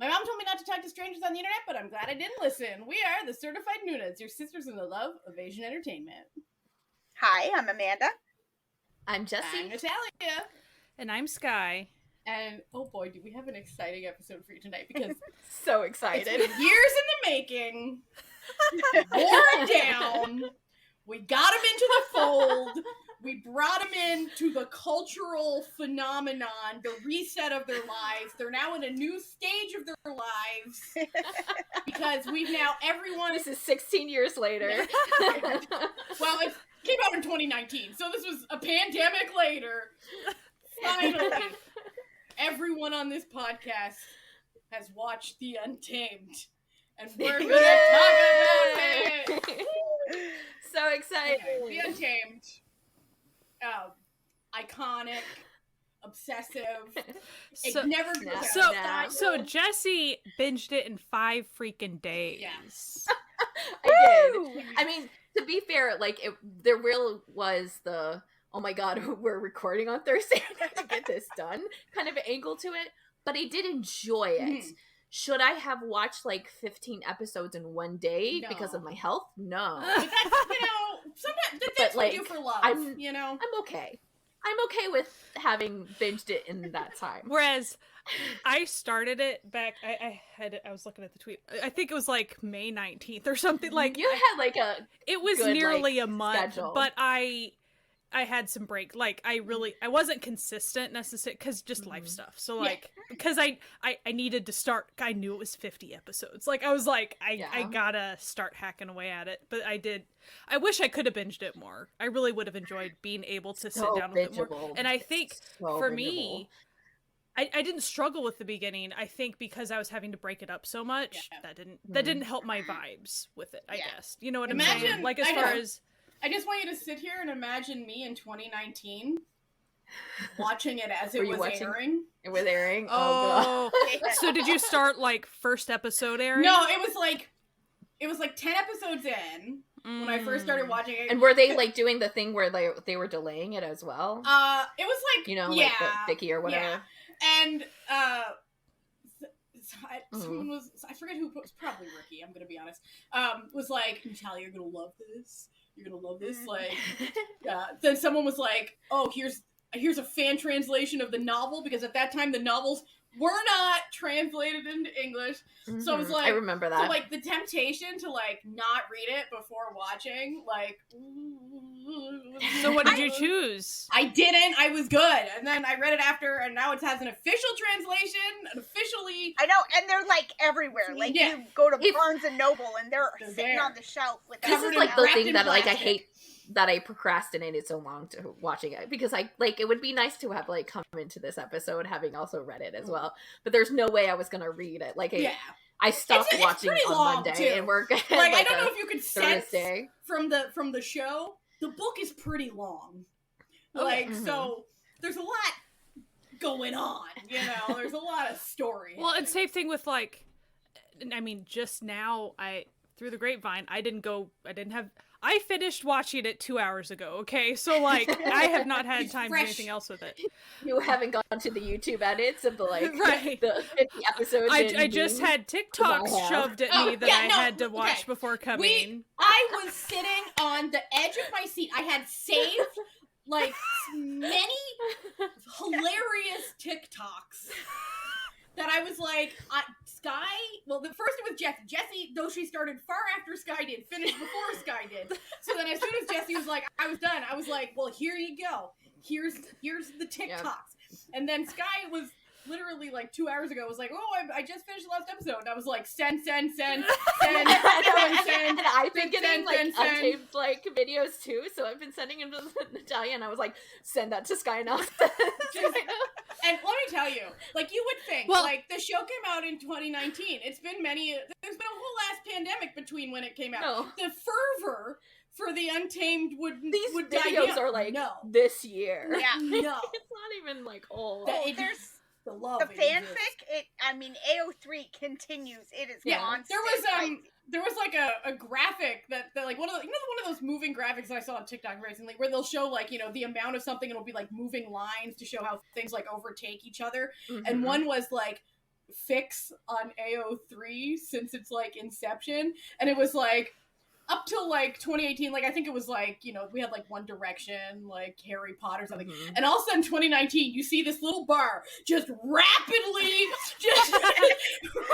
My mom told me not to talk to strangers on the internet, but I'm glad I didn't listen. We are the Certified Noonas, your sisters in the love of Asian entertainment. Hi, I'm Amanda. I'm Jessie. I'm Natalia. And I'm Sky. And oh boy, do we have an exciting episode for you tonight, because so excited. It's been years in the making. Wore down. We got them into the fold. We brought them into the cultural phenomenon, the reset of their lives. They're now in a new stage of their lives. Because we've now, everyone... This is 16 years later. Well, it came out in 2019, so this was a pandemic later. Finally, everyone on this podcast has watched The Untamed. And we're going to talk about it! So excited. Okay, The Untamed. Iconic, obsessive. So Jessie binged it in 5 freaking days. Yes. I did. I mean, to be fair, like, there really was the, oh my god, we're recording on Thursday to get this done kind of angle to it, but I did enjoy it. Mm-hmm. Should I have watched like 15 episodes in one day because of my health? No. But that's, sometimes that's what we do for love, I'm okay. I'm okay with having binged it in that time. Whereas I started it back, I was looking at the tweet, I think it was like May 19th or something. Like, you had like it was good, nearly like, a month, schedule. But I had some break. Like, I wasn't consistent necessarily, because just life stuff. So, like, because I needed to start, I knew it was 50 episodes. Like, I was like, I gotta start hacking away at it. But I did. I wish I could have binged it more. I really would have enjoyed being able to sit down with it more. And I think, for me, I didn't struggle with the beginning. I think because I was having to break it up so much, that didn't help my vibes with it, I guess. You know what I'm saying? Like, as far as... I just want you to sit here and imagine me in 2019 watching it as it was airing. It was airing? Oh, God. So did you start, like, first episode airing? No, it was like 10 episodes in when I first started watching it. And were they, like, doing the thing where they were delaying it as well? It was like, like the Vicky or whatever. Yeah. And, someone was, I forget who, it was probably Ricky, I'm gonna be honest, was like, Natalia, you're gonna love this. You're gonna love this. Like, then someone was like, "Oh, here's a fan translation of the novel," because at that time the novels were not translated into English. Mm-hmm. So I was like, I remember that. So, like, the temptation to like not read it before watching, like. So what did you choose? I didn't. I was good, and then I read it after, and now it has an official translation, and officially. I know, and they're like everywhere. Like you go to Barnes and Noble, and they're sitting on the shelf with. This is like the thing that like I hate, that I procrastinated so long to watching it, because I like, it would be nice to have like come into this episode having also read it as well, but there's no way I was gonna read it. Like I stopped watching on Monday, too. And we're like I don't know if you could sense Thursday. from the show. The book is pretty long. Like, so there's a lot going on, there's a lot of story. Well, and same thing with, like, I mean, just now, through the grapevine, I finished watching it 2 hours ago, okay? So, like, I have not had time to do anything else with it. You haven't gone to the YouTube edits of the, like, right. the 50 episodes. I just had TikToks shoved at me that I had to watch before coming. I was sitting on the edge of my seat. I had saved, like, many hilarious TikToks that I was like, Sky, well, first it was Jessie. Jessie, though she started far after Sky did, finished before Sky did. So then as soon as Jessie was like, I was done, I was like, well, here you go. Here's the TikToks. Yep. And then Sky was literally like 2 hours ago was like, oh, I just finished the last episode. And I was like, send. And I've been getting Untamed like videos too, so I've been sending them to Natalia, and I was like, send that to Sky now. And let me tell you, like, you would think, like, the show came out in 2019. There's been a whole last pandemic between when it came out. No. The fervor for the Untamed would videos are like this year. Yeah, no, it's not even like old. There's the love. The fanfic. AO3 continues. It is constant. There was like a graphic that like one of those moving graphics that I saw on TikTok recently, where they'll show like the amount of something, and it'll be like moving lines to show how things like overtake each other. Mm-hmm. And one was like fix on AO3 since it's like inception, and it was like up till like 2018, like I think it was like, you know, we had like One Direction, like Harry Potter, something, and all of a sudden 2019, you see this little bar just rapidly,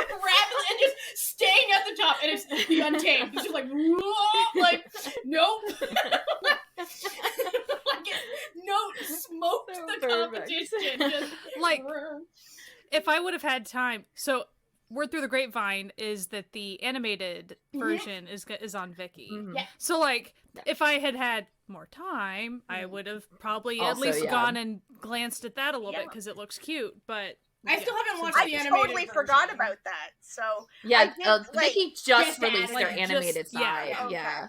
rapidly, and just staying at the top, and it's the Untamed. It's just like, whoa, like, nope. No, smoked the competition. Just, like, if I would have had time, so word through the grapevine is that the animated version is on Viki. Yeah. So like, if I had had more time, I would have probably at least gone and glanced at that a little bit because it looks cute. But I still haven't watched the animated totally version. forgot about that. So yeah, like, Viki just just released their added, animated just- side. okay. Yeah.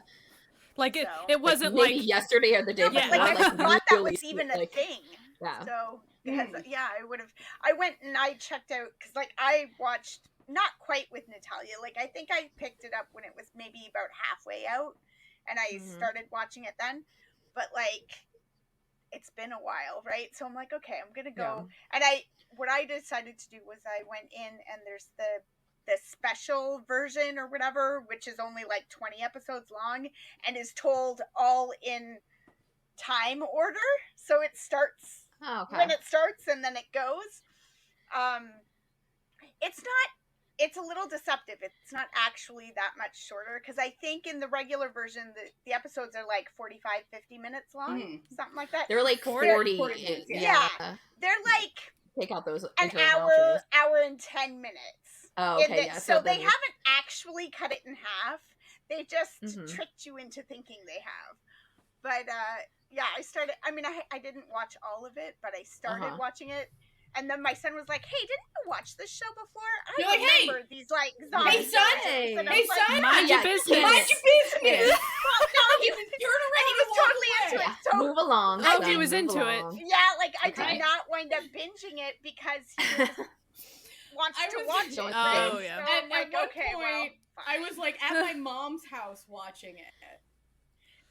like it Like, wasn't maybe like yesterday or the day No, but before. like I like, thought that really was even a like, thing. Yeah. So because I would have. I went and I checked out because like I watched not quite with Natalia. Like I think I picked it up when it was maybe about halfway out, and I started watching it then. But like, it's been a while, right? So I'm like, okay, I'm gonna go. And what I decided to do was I went in and there's the special version or whatever, which is only like 20 episodes long and is told all in time order. So it starts when it starts and then it goes. It's a little deceptive. It's not actually that much shorter because I think in the regular version the episodes are like 45, 50 minutes long, something like that. They're like 40 minutes, yeah. They're like take out those an hour and 10 minutes. Oh, okay, yeah. So they haven't actually cut it in half. They just tricked you into thinking they have. But yeah, I didn't watch all of it, but I started watching it. And then my son was like, "Hey, didn't you watch this show before? I remember these like zombie Hey son, hey son, mind your business. Mind your business." Well, no, he was totally into it. So move along. Oh, son, he was move into it. along. yeah, like I did not wind up binging it because he wants to watch it. Oh, right? yeah. So I'm At like, one okay, point, well, I was like at my mom's house watching it,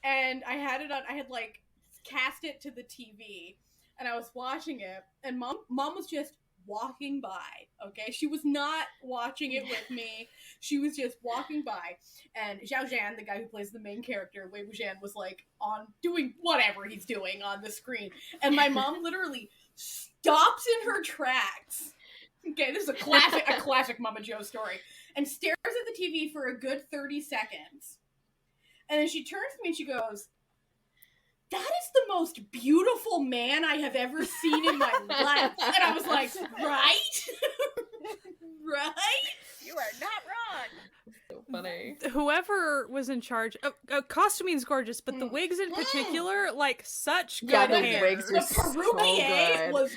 and I had it on. I had like cast it to the TV, and I was watching it, and mom was just walking by. Okay, she was not watching it with me. She was just walking by, and Zhao Zhan, the guy who plays the main character, Wei Wuxian, was like on doing whatever he's doing on the screen, and my mom literally stops in her tracks. Okay, this is a classic Mama Joe story, and stares at the TV for a good 30 seconds, and then she turns to me and she goes, "That is the most beautiful man I have ever seen in my life." And I was like, right? Right? you are not wrong. So funny. Whoever was in charge, costuming's gorgeous, but the wigs in particular, like such good Yeah, those hair. wigs The are so Peruvier good. was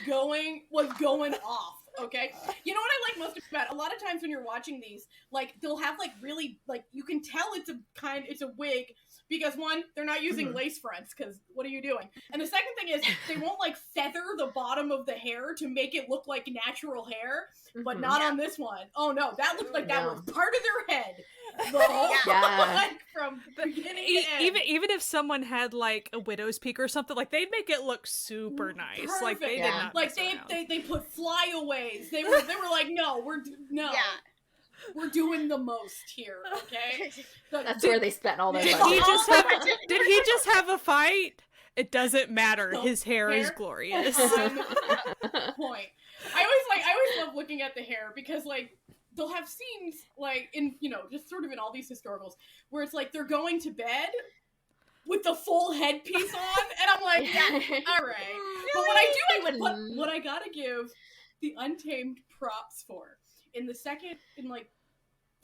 going off. Okay, you know what I like most about it? A lot of times when you're watching these, like they'll have like really like you can tell it's a wig because one, they're not using lace fronts because what are you doing? And the second thing is they won't like feather the bottom of the hair to make it look like natural hair, but not on this one. Oh no, that looked like that was part of their head. The whole like from beginning to end. Even if someone had like a widow's peak or something, like they'd make it look super nice. Perfect. Like they did not like mess around. they put flyaways. They were like, no, we're doing the most here. Okay, That's where they spent all their Did money. did he just have a fight? It doesn't matter. His hair is glorious. Point. I always love looking at the hair because like they'll have scenes like in just sort of in all these historicals where it's like they're going to bed with the full headpiece on, and I'm like, yeah, all right. But what I gotta give the Untamed props for in the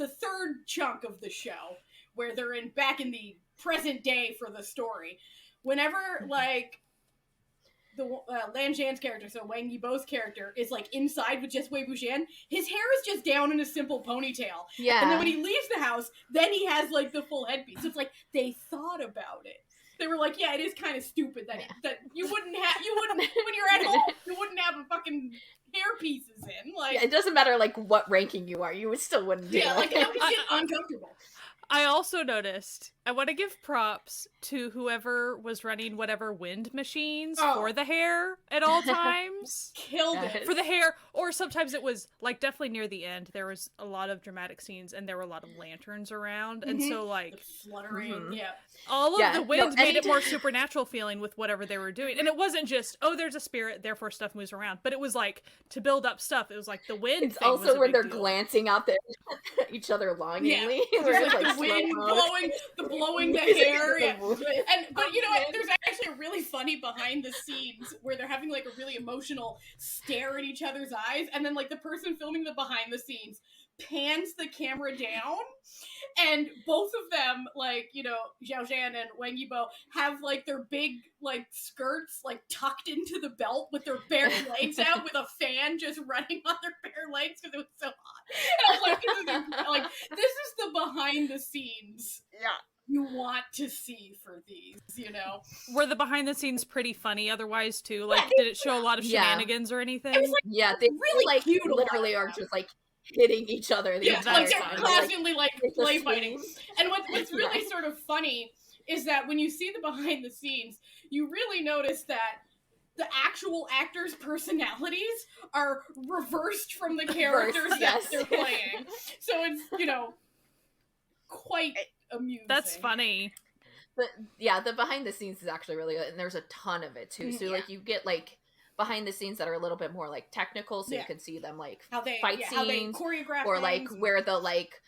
third chunk of the show where they're back in the present day for the story, whenever like the Lan Zhan's character, so Wang Yibo's character, is like inside with just Wei Wuxian, his hair is just down in a simple ponytail. Yeah. And then when he leaves the house, then he has like the full headpiece. So it's like they thought about it. They were like, yeah, it is kind of stupid that you wouldn't when you're at home, you wouldn't have a fucking hair pieces in. Like, Yeah, it doesn't matter like what ranking you are, you still wouldn't do yeah, it. like that would get uncomfortable. I also noticed, I want to give props to whoever was running whatever wind machines for the hair at all times. Killed it. For the hair, or sometimes it was, like, definitely near the end, there was a lot of dramatic scenes, and there were a lot of lanterns around, and so, like... The fluttering, all of the wind made it more supernatural feeling with whatever they were doing. And it wasn't just, oh, there's a spirit, therefore stuff moves around. But it was like, to build up stuff, it was like the wind It's thing also was a when big they're deal. glancing out at each other longingly. There's like the wind blowing the hair. But you know what? There's actually a really funny behind the scenes where they're having like a really emotional stare at each other's eyes. And then like the person filming the behind the scenes pans the camera down, and both of them, like, you know, Xiao Zhan and Wang Yibo, have like their big like skirts like tucked into the belt with their bare legs out, with a fan just running on their bare legs because it was so hot. And I was like, this is the behind the scenes you want to see for these, you know. Were the behind the scenes pretty funny otherwise too? Like, did it show a lot of shenanigans or anything? It was like, they really like cute. literally are just like hitting each other the entire like they're time. constantly like play fighting. And what's really sort of funny is that when you see the behind the scenes, you really notice that the actual actors' personalities are reversed from the characters that they're playing. So it's, you know, quite amusing. That's funny. But yeah, the behind the scenes is actually really good, and there's a ton of it too. So like you get like behind the scenes that are a little bit more like technical, so you can see them like how they fight how they scenes, choreograph or like things. where the like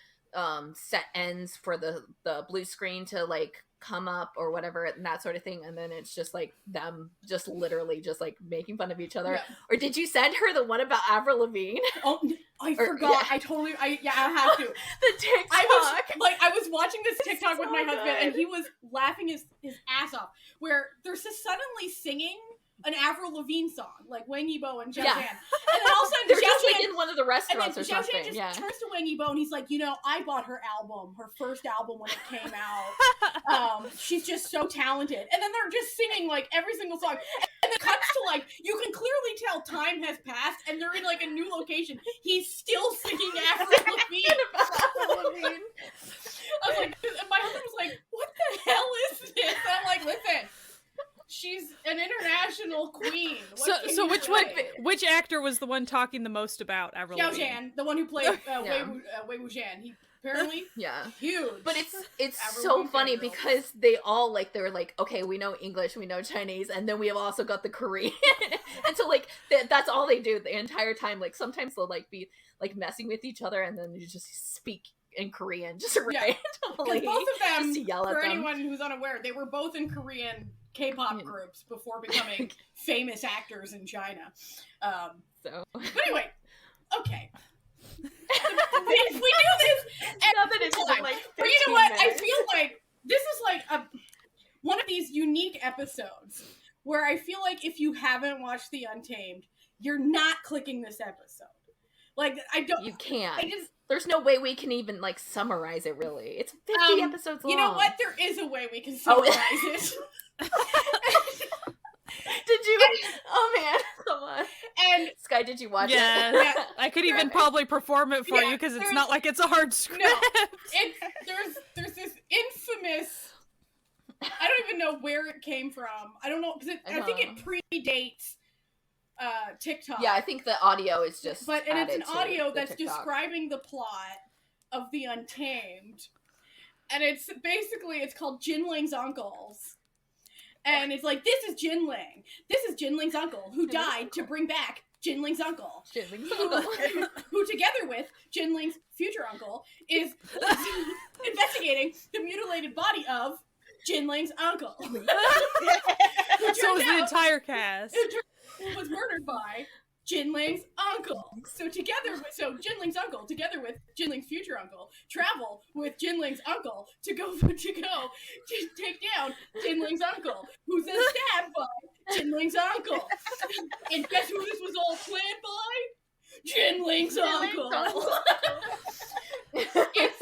set ends for the blue screen to like come up or whatever, and that sort of thing. And then it's just like them just literally just like making fun of each other. Or did you send her the one about Avril Lavigne? Oh, I forgot. I totally I have to. The TikTok. I was watching this TikTok with my husband, and he was laughing his ass off, where they're just suddenly singing an Avril Lavigne song, like Wang Yibo and Xiao Zhan. And then all of a sudden, they're just like in one of the restaurants or something. Xiao Zhan just turns to Wang Yibo and he's like, you know, I bought her album, her first album when it came out. She's just so talented. And then they're just singing like every single song. And it cuts to like, you can clearly tell time has passed and they're in like a new location. He's still singing Avril Lavigne. I was like, and my husband was like, what the hell is this? And I'm like, listen, she's an international queen. So which actor was the one talking the most about Avril Lavigne? Xiao Zhan, the one who played Wei Wuxian. He apparently huge. But it's so funny because they all like, they're like, okay, we know English, we know Chinese, and then we have also got the Korean. And so like that's all they do the entire time. Like sometimes they'll like be like messing with each other, and then you just speak in Korean just randomly. Because both of them, to yell at for them. anyone who's unaware, they were both in Korean K-pop groups before becoming famous actors in China. But anyway, okay. if we do this, but you know what? I feel like this is like one of these unique episodes where I feel like if you haven't watched The Untamed, you're not clicking this episode. Like, I don't. You can't. There's no way we can even like summarize it. Really, it's 50 episodes long. You know what? There is a way we can summarize it. Did you? Oh man, come on. And Sky, did you watch it? Yeah, I could even probably perform it for you because it's not like it's a hard script. No, there's this infamous. I don't even know where it came from. I don't know because I think it predates TikTok. Yeah, I think the audio is just. But it's an audio that's TikTok. describing the plot of The Untamed, and it's called Jinling's Uncles. And it's like, this is Jinling. This is Jinling's uncle who died to bring back Jinling's uncle. Who together with Jinling's future uncle is investigating the mutilated body of Jinling's uncle. So is the entire cast. Who was murdered by Jinling's uncle. So Jinling's uncle, together with Jinling's future uncle, travel with Jinling's uncle to go to take down Jinling's uncle, who's then stabbed by Jinling's uncle. And guess who this was all planned by? Jinling's uncle. It's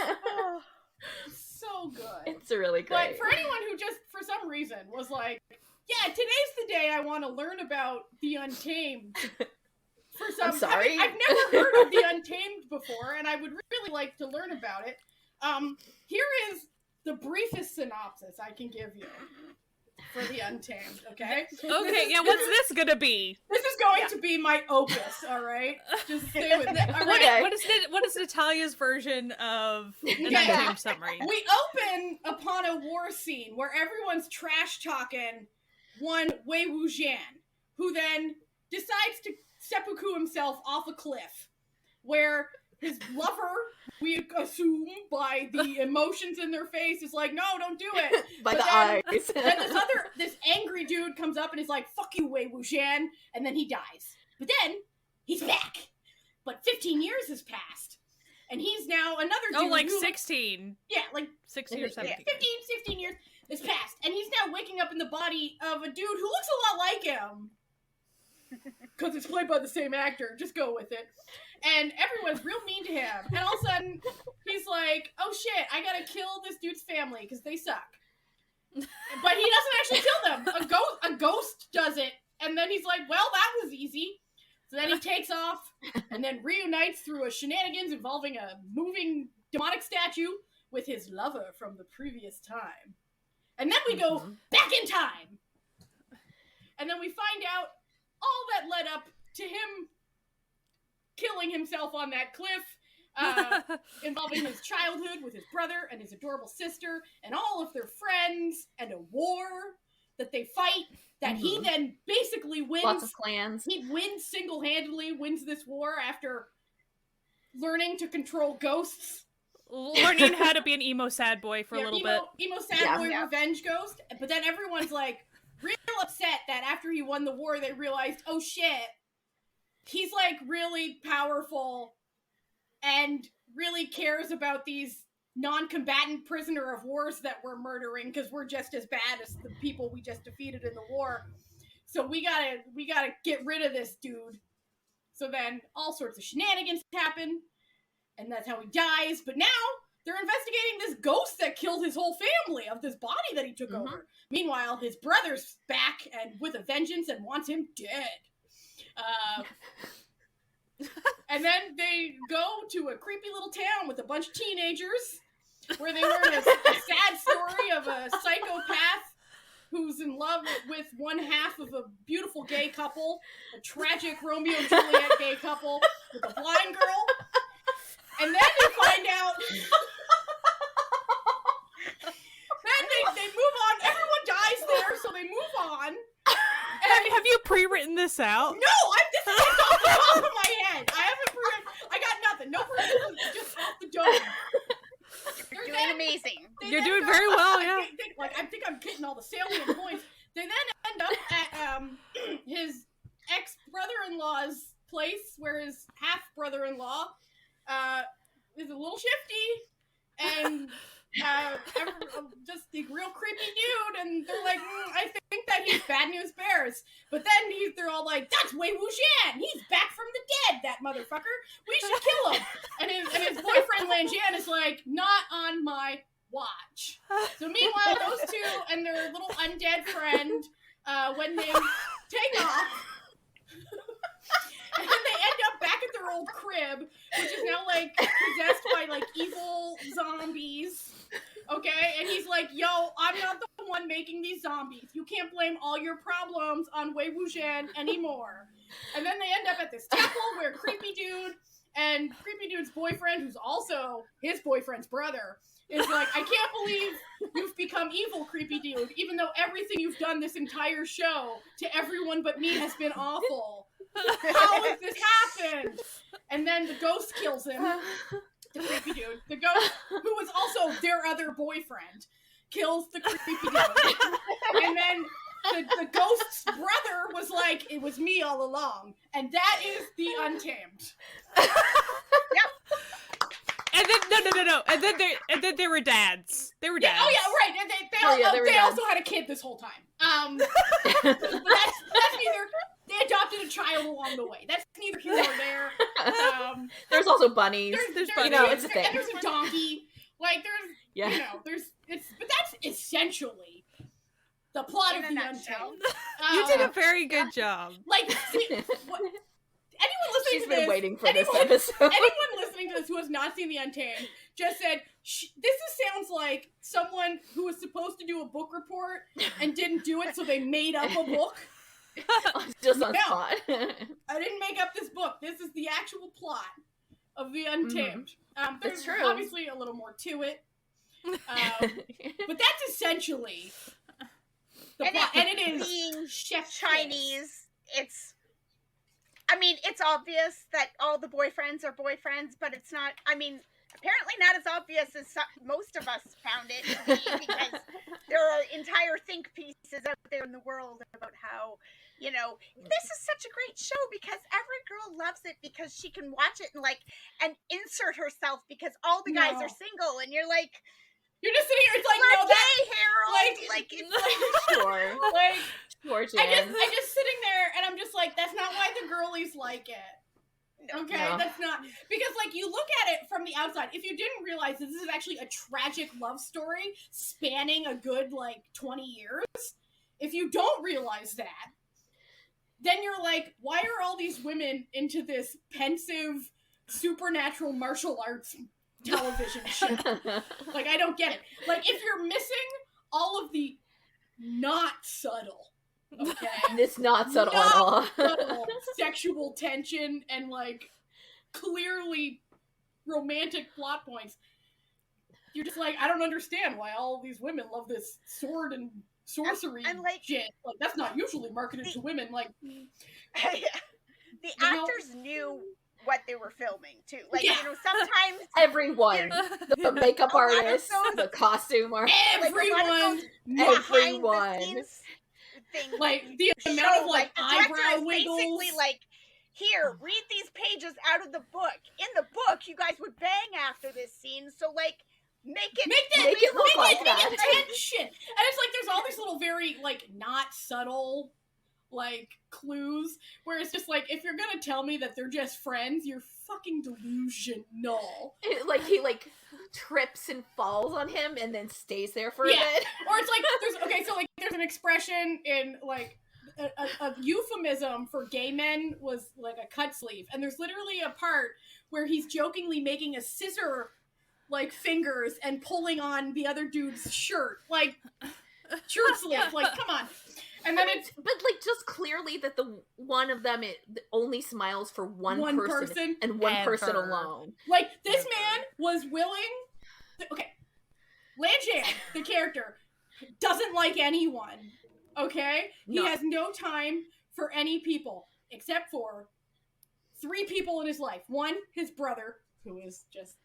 so good. It's really great. But for anyone who just, for some reason, was like, yeah, today's the day I want to learn about The Untamed. I'm sorry. I've never heard of The Untamed before, and I would really like to learn about it. Here is the briefest synopsis I can give you for the Untamed, okay? Okay, yeah, what's this gonna be? This is going to be my opus, alright? Just stay with it. All right. What is Natalia's version of an Okay. Untamed summary? We open upon a war scene where everyone's trash talking one Wei Wuxian, who then decides to seppuku himself off a cliff, where his lover, we assume by the emotions in their face, is like, no, don't do it. By But the then, eyes. then this angry dude comes up and is like, fuck you, Wei Wuxian, and then he dies. But then, he's back. But 15 years has passed. And he's now another dude. Oh, like 16. Yeah, like 16 or 17. 16 years has passed. And he's now waking up in the body of a dude who looks a lot like him. Because it's played by the same actor. Just go with it. And everyone's real mean to him. And all of a sudden, he's like, oh shit, I gotta kill this dude's family because they suck. But he doesn't actually kill them. A ghost does it. And then he's like, well, that was easy. So then he takes off and then reunites through a shenanigans involving a moving demonic statue with his lover from the previous time. And then we go back in time. And then we find out all that led up to him killing himself on that cliff, involving his childhood with his brother and his adorable sister and all of their friends, and a war that they fight that he then basically wins. Lots of clans. He wins single-handedly, wins this war after learning to control ghosts. Learning how to be an emo sad boy for a little bit. Emo sad boy revenge ghost. But then everyone's like real upset that after he won the war, they realized, oh shit, he's like really powerful and really cares about these non-combatant prisoner of wars that we're murdering because we're just as bad as the people we just defeated in the war. So we gotta get rid of this dude. So then all sorts of shenanigans happen, and that's how he dies. But now they're investigating this ghost that killed his whole family of this body that he took over. Meanwhile, his brother's back and with a vengeance and wants him dead. And then they go to a creepy little town with a bunch of teenagers where they learn a sad story of a psychopath who's in love with one half of a beautiful gay couple, a tragic Romeo and Juliet gay couple with a blind girl. And then you find out then they move on. Everyone dies there, so they move on. Have you pre-written this out? No, this is off the top of my head. I haven't pre-written. I got nothing. No pre-written, just off the dome. You're doing amazing. You're doing very well, yeah. I think I'm getting all the salient points. They then end up at his ex-brother-in-law's place, where his half-brother-in-law is a little shifty, and just a real creepy dude, and they're like, I think that he's Bad News Bears. But then they're all like, that's Wei Wuxian! He's back from the dead, that motherfucker! We should kill him! And his boyfriend Lanjian is like, not on my watch. So meanwhile, those two and their little undead friend, when they take off, and then they end up back at their old crib, which is now, like, possessed by, like, evil zombies. Okay? And he's like, yo, I'm not the one making these zombies. You can't blame all your problems on Wei Wuxian anymore. And then they end up at this temple where Creepy Dude and Creepy Dude's boyfriend, who's also his boyfriend's brother, is like, I can't believe you've become evil, Creepy Dude, even though everything you've done this entire show to everyone but me has been awful. How has this happened? And then the ghost kills him. The creepy dude. The ghost, who was also their other boyfriend, kills the creepy dude. And then the ghost's brother was like, it was me all along. And that is the Untamed. Yep. And then no. And then they were dads. They were dads. Oh yeah, right. And they also had a kid this whole time. But that's neither. They adopted a child along the way. That's neither here nor there. There's also bunnies. There's bunnies. You know, it's a thing. And there's a donkey. Like but that's essentially the plot of the Untamed. You did a very good job. Like, anyone listening She's to been this, waiting for this episode. anyone listening to this who has not seen The Untamed just said, sounds like someone who was supposed to do a book report and didn't do it, so they made up a book. Just on No. spot. I didn't make up this book. This is the actual plot of The Untamed. There's true. obviously a little more to it. But that's essentially the plot. And it is being Chef Chinese. It's obvious that all the boyfriends are boyfriends, but it's not. Apparently not as obvious as most of us found it to be, because there are entire think pieces out there in the world about how, this is such a great show because every girl loves it because she can watch it and insert herself because all the guys are single, and you're just sitting here. It's like, we're no, gay, Harold. Sure. Sure, Jen. I'm just sitting there, and I'm just like, that's not why the girlies like it. Okay, No. That's not, because you look at it from the outside. If you didn't realize that this is actually a tragic love story spanning a good 20 years, if you don't realize that, then you're like, why are all these women into this pensive supernatural martial arts television shit? I don't get it. If you're missing all of the not subtle, okay, It's not subtle at all. subtle sexual tension and clearly romantic plot points, you're just like, I don't understand why all these women love this sword and sorcery and shit. That's not usually marketed to women. The actors knew what they were filming too. Sometimes Everyone. The makeup artist, the costume artist. Everyone. Everyone. The amount of eyebrow wiggles. Basically here, read these pages out of the book. In the book, you guys would bang after this scene, so make it look like that. Tension. And it's there's all these little very not subtle clues where it's just if you're gonna tell me that they're just friends, you're fucking delusional. He trips and falls on him and then stays there for a bit. Or it's there's an expression in a euphemism for gay men was a cut sleeve, and there's literally a part where he's jokingly making a scissor fingers and pulling on the other dude's shirt shirt sleeve. Come on. And then just clearly that the one of them only smiles for one person and one ever. person alone. This man was willing. Okay, Lanjan, the character, doesn't like anyone. Okay, No. He has no time for any people except for 3 people in his life. One, his brother, who is just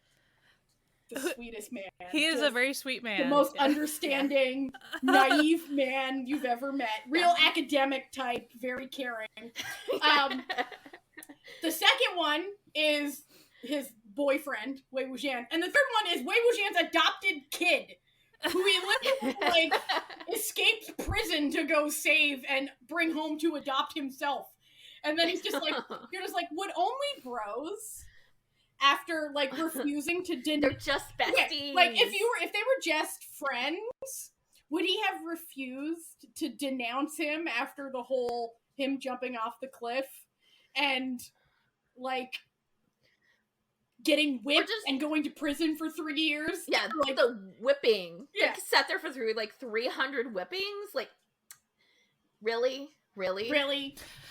the sweetest man. He is a very sweet man. The most understanding, naive man you've ever met. Real academic type, very caring. The second one is his boyfriend, Wei Wuxian. And the third one is Wei Wuxian's adopted kid, who he literally escaped prison to go save and bring home to adopt himself. And then he's just you're just would only bros, after refusing to They're just besties. if they were just friends, would he have refused to denounce him after the whole him jumping off the cliff and getting whipped and going to prison for 3 years? Yeah, the whipping. Yeah. Sat there for 300 whippings. Really?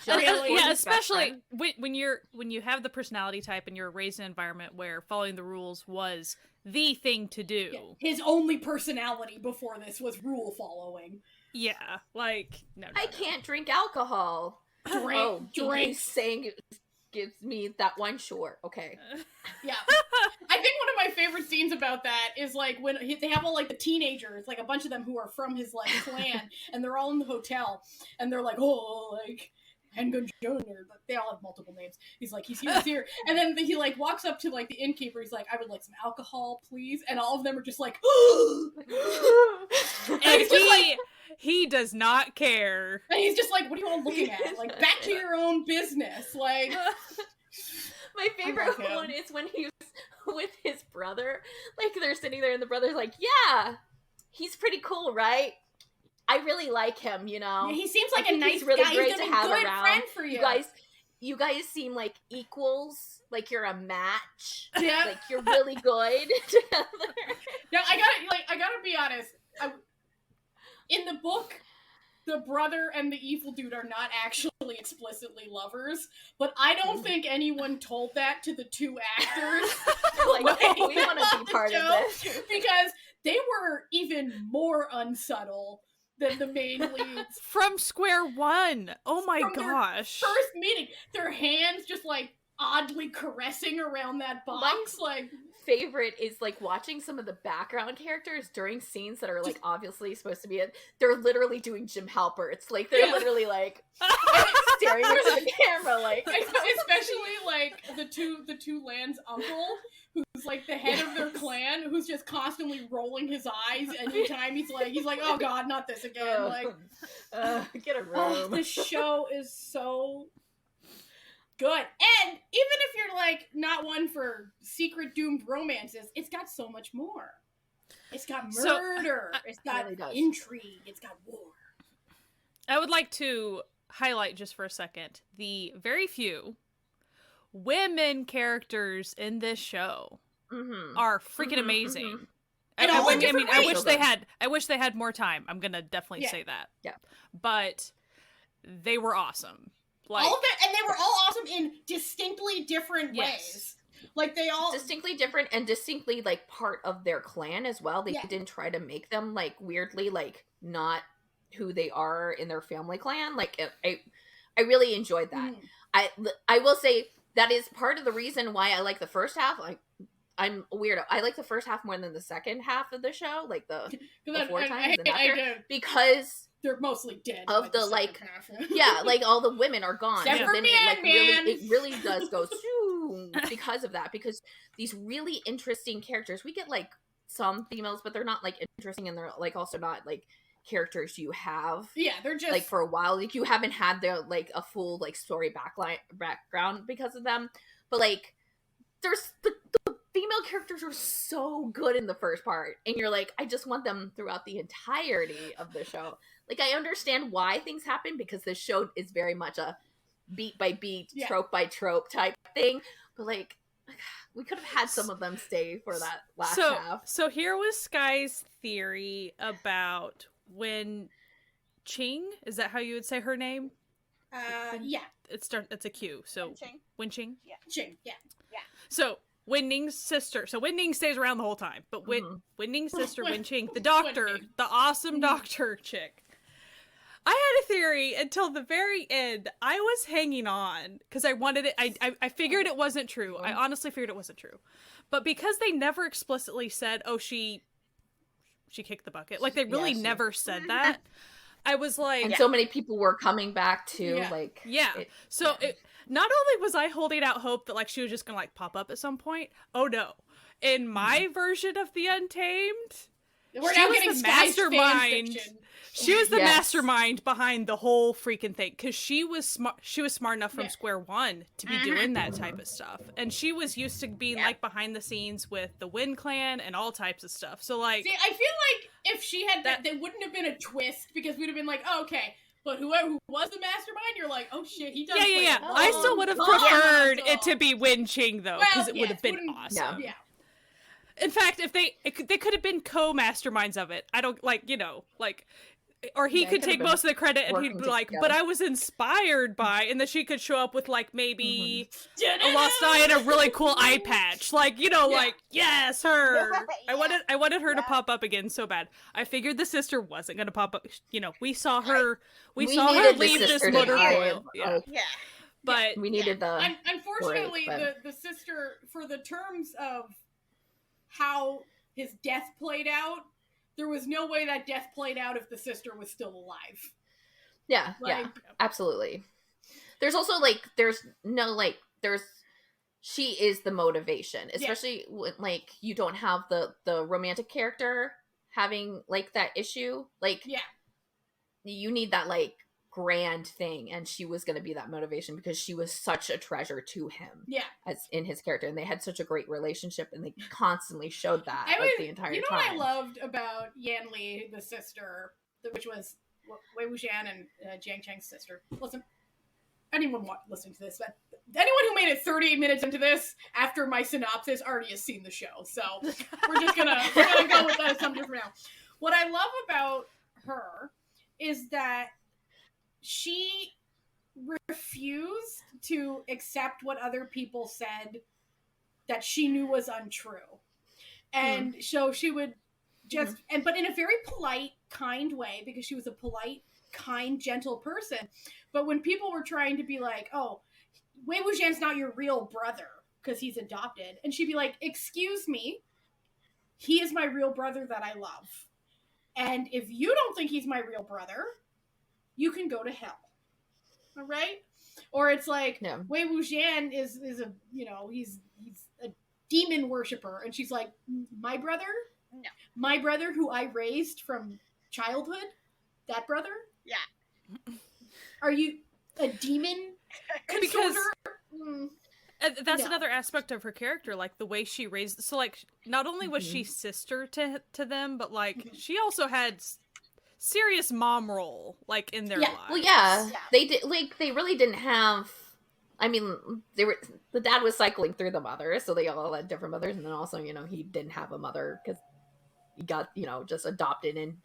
Just Really? Yeah, especially when you have the personality type and you're raised in an environment where following the rules was the thing to do. Yeah. His only personality before this was rule following. Yeah, no. I can't drink alcohol. Drink. He's saying it gives me that one. Sure, okay. Yeah. I think one of my favorite scenes about that is when they have all the teenagers, a bunch of them who are from his clan, and they're all in the hotel, and they're Handgun Jr., but they all have multiple names. He's he's here. And then he walks up to the innkeeper, he's I would like some alcohol, please. And all of them are just And he does not care. And he's just what are you all looking at? Back to your own business. My favorite one is when he was with his brother. They're sitting there and the brother's yeah, he's pretty cool, right? I really like him, He seems like a nice he's really guy. great He's to gonna have be a good around. friend for you. You guys, you guys seem like equals, like you're a match. Yeah. Like you're really good together. No, I gotta be honest. In the book, the brother and the evil dude are not actually explicitly lovers, but I don't think anyone told that to the two actors. Like, we want to be part of this. Because they were even more unsubtle than the main leads. From square one. Oh my gosh. First meeting, their hands just like oddly caressing around that box. Like, favorite is like watching some of the background characters during scenes that are like obviously supposed to be they're literally doing Jim Halpert. It's like they're literally like staring into the camera, like especially like the two Land's uncle, who's like the head of their clan, who's just constantly rolling his eyes anytime he's like, oh god, not this again. Get a room. Oh, this show is so good. And even if you're like not one for secret doomed romances, it's got so much more. It's got murder. It's got intrigue. It's got war. I would like to highlight just for a second the very few women characters in this show are freaking amazing. I wish they had more time. I'm gonna definitely say that. Yeah. But they were awesome. Like, all of it, and they were all awesome in distinctly different ways. Like they all distinctly different and distinctly like part of their clan as well. They didn't try to make them like weirdly like not who they are in their family clan. Like I really enjoyed that. I will say that is part of the reason why I like the first half. Like I'm a weirdo. I like the first half more than the second half of the show, like the before times and after, because they're mostly dead. Of the like, like all the women are gone. Except for then it really does go because of that. Because these really interesting characters, we get like some females, but they're not like interesting, and they're like also not like characters you have. Yeah, they're just like for a while. Like you haven't had their like a full like story background because of them. But like, there's the female characters are so good in the first part, and you're like, I just want them throughout the entirety of the show. Like, I understand why things happen, because this show is very much a beat by beat, trope by trope type thing, but like, we could have had some of them stay for that last half. So here was Sky's theory about when Ching, is that how you would say her name? Yeah. It's a Q, so Wenqing? Yeah. Ching, yeah. So Wen Ning's sister. So Wen Ning stays around the whole time, but Wen Ning's sister, Wenqing, the doctor, the awesome doctor chick. I had a theory until the very end. I was hanging on because I wanted it. I figured it wasn't true. I honestly figured it wasn't true, but because they never explicitly said, "Oh, she kicked the bucket," like they really never said that. I was like, and so many people were coming back to like, not only was I holding out hope that like she was just gonna like pop up at some point. Oh no! In my version of the Untamed, we're now getting the mastermind. She was the mastermind behind the whole freaking thing, because she was smart. She was smart enough from square one to be doing that type of stuff, and she was used to being like behind the scenes with the Wind Clan and all types of stuff. So like, see, I feel like if she had that, there wouldn't have been a twist, because we'd have been like, oh, okay. But whoever who was the mastermind, you're like, oh shit, he does. Yeah. I still would have preferred it to be Wenqing though, because it would have been awesome. Yeah. In fact, if they could have been co-masterminds of it. I don't like, or he could take most of the credit and he'd be like, but I was inspired by, and then she could show up with like maybe a lost eye and a really cool eye patch. Like, like, yes, her. I wanted her to pop up again so bad. I figured the sister wasn't going to pop up. We saw her, we saw her leave this motor oil. Yeah. But we needed the unfortunately the sister, for the terms of how his death played out, there was no way that death played out if the sister was still alive. Yeah, absolutely. There's also like, she is the motivation, especially when like you don't have the romantic character having like that issue. Like, you need that like grand thing, and she was going to be that motivation because she was such a treasure to him as in his character, and they had such a great relationship, and they constantly showed that the entire time. What I loved about Yan Li, the sister, which was Wei Wuxian and Jiang Cheng's sister. Listen, anyone listening to this, but anyone who made it 38 minutes into this after my synopsis already has seen the show. So we're just gonna go with that assumption for now. What I love about her is that she refused to accept what other people said that she knew was untrue. And so she would just, but in a very polite, kind way, because she was a polite, kind, gentle person. But when people were trying to be like, oh, Wei Wuxian's not your real brother because he's adopted, and she'd be like, excuse me, he is my real brother that I love. And if you don't think he's my real brother, you can go to hell. All right? Or it's like, Wei Wuxian is a, he's a demon worshiper. And she's like, my brother? No. My brother who I raised from childhood? That brother? Yeah. Are you a demon Because consorter? that's another aspect of her character, like the way she raised. So, like, not only was she sister to them, but like she also had serious mom role, like in their lives. Well, they did. Like, they really didn't have. I mean, the dad was cycling through the mothers, so they all had different mothers, and then also, he didn't have a mother because he got, just adopted, and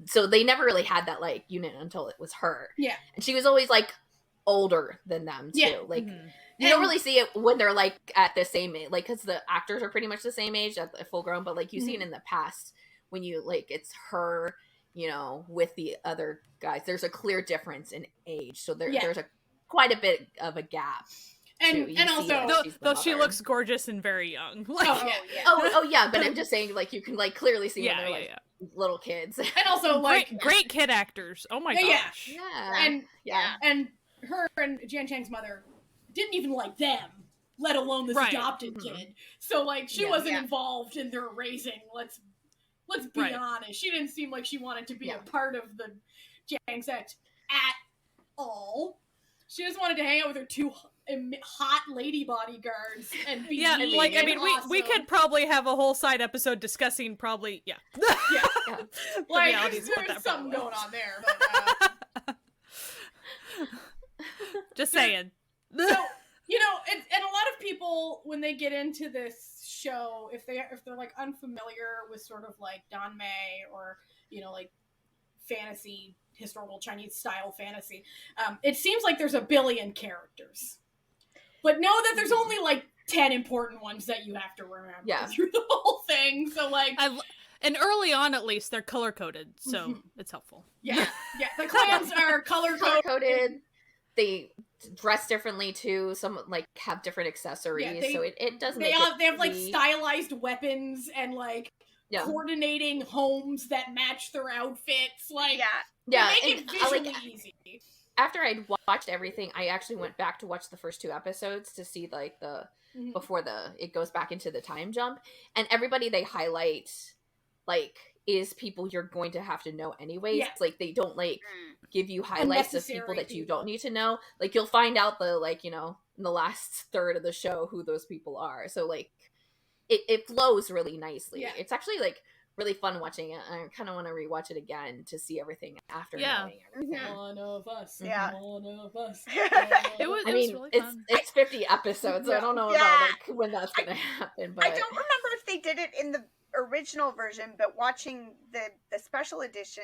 so they never really had that like unit until it was her. Yeah, and she was always like older than them too. Yeah. Like you don't really see it when they're like at the same age, like because the actors are pretty much the same age at the full grown, but like you see it in the past when you like it's her, with the other guys. There's a clear difference in age, so there's quite a bit of a gap. And also, though she looks gorgeous and very young. Like, oh yeah, but I'm just saying, like you can like clearly see when they're like little kids, and also like great kid actors. Oh my gosh, and her and Jan Chang's mother didn't even like them, let alone this adopted kid. So like she wasn't involved in their raising. Let's be honest. She didn't seem like she wanted to be a part of the Jang sect at all. She just wanted to hang out with her two hot lady bodyguards and be like I mean awesome. we could probably have a whole side episode discussing probably like there's something going on there, but just saying. So and a lot of people when they get into this show, if they're like unfamiliar with sort of like Danmei or like fantasy, historical Chinese style fantasy, it seems like there's a billion characters, but know that there's only like 10 important ones that you have to remember through the whole thing. So like and early on at least they're color coded, so it's helpful. The clans are color coded. They dress differently too. Some like have different accessories, so it doesn't. They have like stylized weapons and like coordinating homes that match their outfits. Like they make it visually easy. After I'd watched everything, I actually went back to watch the first 2 episodes to see like the before it goes back into the time jump, and everybody they highlight like is people you're going to have to know anyways. Like they don't like give you highlights of people that you don't need to know. Like you'll find out the like in the last third of the show who those people are. So like it flows really nicely. It's actually like really fun watching it. I kind of want to rewatch it again to see everything after knowing everything. One of us. One of us. It was really fun. It's 50 episodes, so I don't know about like when that's gonna happen. But I don't remember if they did it in the original version, but watching the special edition,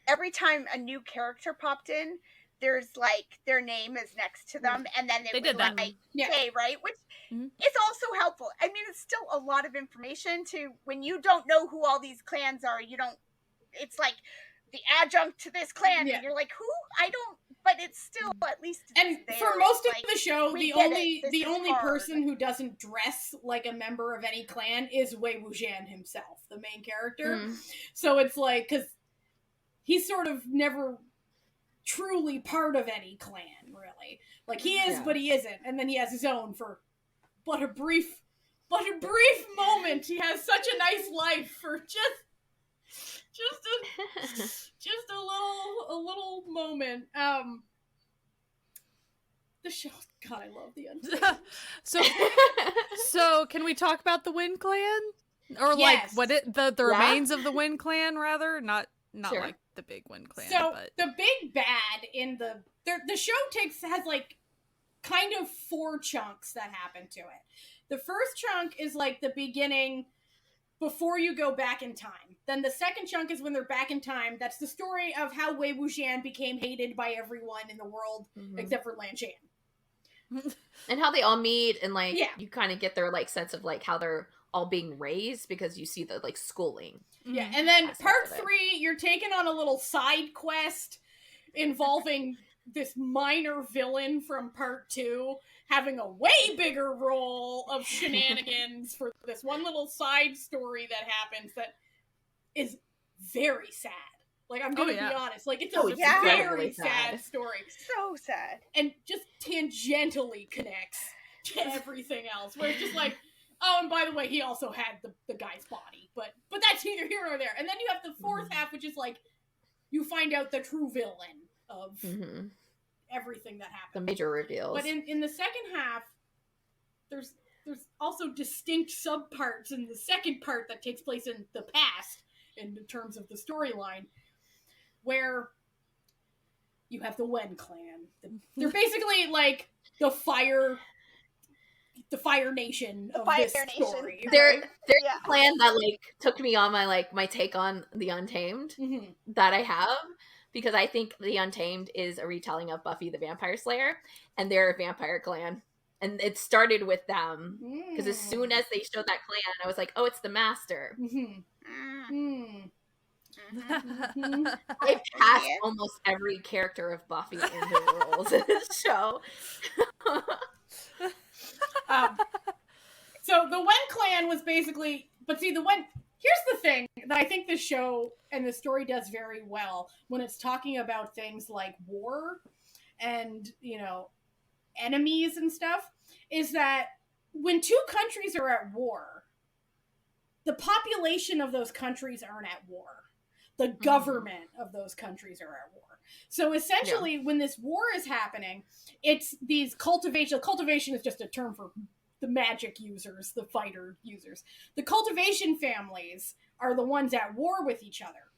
every time a new character popped in, there's like their name is next to them, and then they would like say, right, which is also helpful. I mean, it's still a lot of information to when you don't know who all these clans are. It's like the adjunct to this clan, and you're like, who? I don't. But it's still at least. And there. for most of like, the show, the only person who doesn't dress like a member of any clan is Wei Wuxian himself, the main character. So it's like because he's sort of never truly part of any clan, really. Like he is, but he isn't. And then he has his own for but a brief moment. He has such a nice life for just a little moment. The show, God, I love the Untamed. So can we talk about the Wind Clan? Or like what the remains of the Wind Clan rather? Not not Sure. like the big one clan. So but the big bad in the show has like kind of 4 chunks that happen to it. The first chunk is like the beginning before you go back in time. Then the second chunk is when they're back in time. That's the story of how Wei Wuxian became hated by everyone in the world except for Lan Zhan. And how they all meet, and like Yeah. you kind of get their like sense of like how they're all being raised, because you see the like schooling. Yeah, and then Aspect part of it. 3, you're taken on a little side quest involving this minor villain from part 2 having a way bigger role of shenanigans for this one little side story that happens that is very sad. Like, I'm gonna be honest. Like, it's a very sad story. So sad. And just tangentially connects to everything else. Where it's just like, oh, and by the way, he also had the guy's body. But that's neither here nor there. And then you have the fourth half, which is like, you find out the true villain of everything that happened. The major reveals. But in the second half, there's also distinct subparts in the second part that takes place in the past, in terms of the storyline, where you have the Wen clan. They're basically like the Fire Nation of this story. They're right? the clan that like took me on my take on the Untamed that I have, because I think the Untamed is a retelling of Buffy the Vampire Slayer, and they're a vampire clan. And it started with them, because as soon as they showed that clan, I was like, oh, it's the Master. I passed almost every character of Buffy in the roles in this show. So the Wen clan was basically, but see, here's the thing that I think the show and the story does very well when it's talking about things like war and, enemies and stuff, is that when 2 countries are at war, the population of those countries aren't at war. The government of those countries are at war. So essentially, when this war is happening, it's these cultivation. Cultivation is just a term for the magic users, the fighter users. The cultivation families are the ones at war with each other.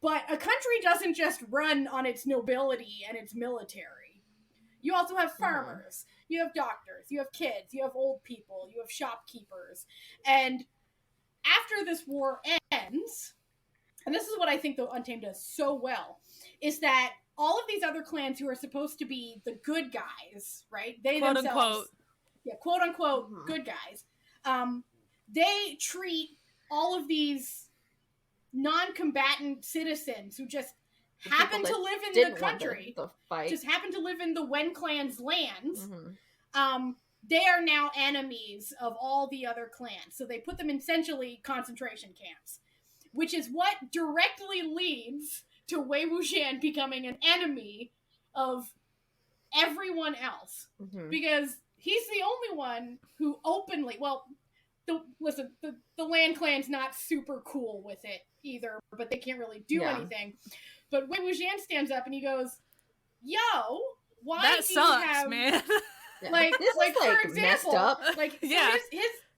But a country doesn't just run on its nobility and its military. You also have farmers, you have doctors, you have kids, you have old people, you have shopkeepers. And after this war ends, and this is what I think the Untamed does so well, is that all of these other clans who are supposed to be the good guys, right? They quote themselves, unquote. Yeah, quote unquote good guys. They treat all of these non-combatant citizens who just happen to live in the country, just happen to live in the Wen clan's lands. They are now enemies of all the other clans. So they put them in essentially concentration camps, which is what directly leads to Wei Wuxian becoming an enemy of everyone else. Because he's the only one who openly, the Lan clan's not super cool with it either, but they can't really do anything. But Wei Wuxian stands up and he goes, yo, why that do sucks, you have... man. Like, this like is, for like, example, messed up. like so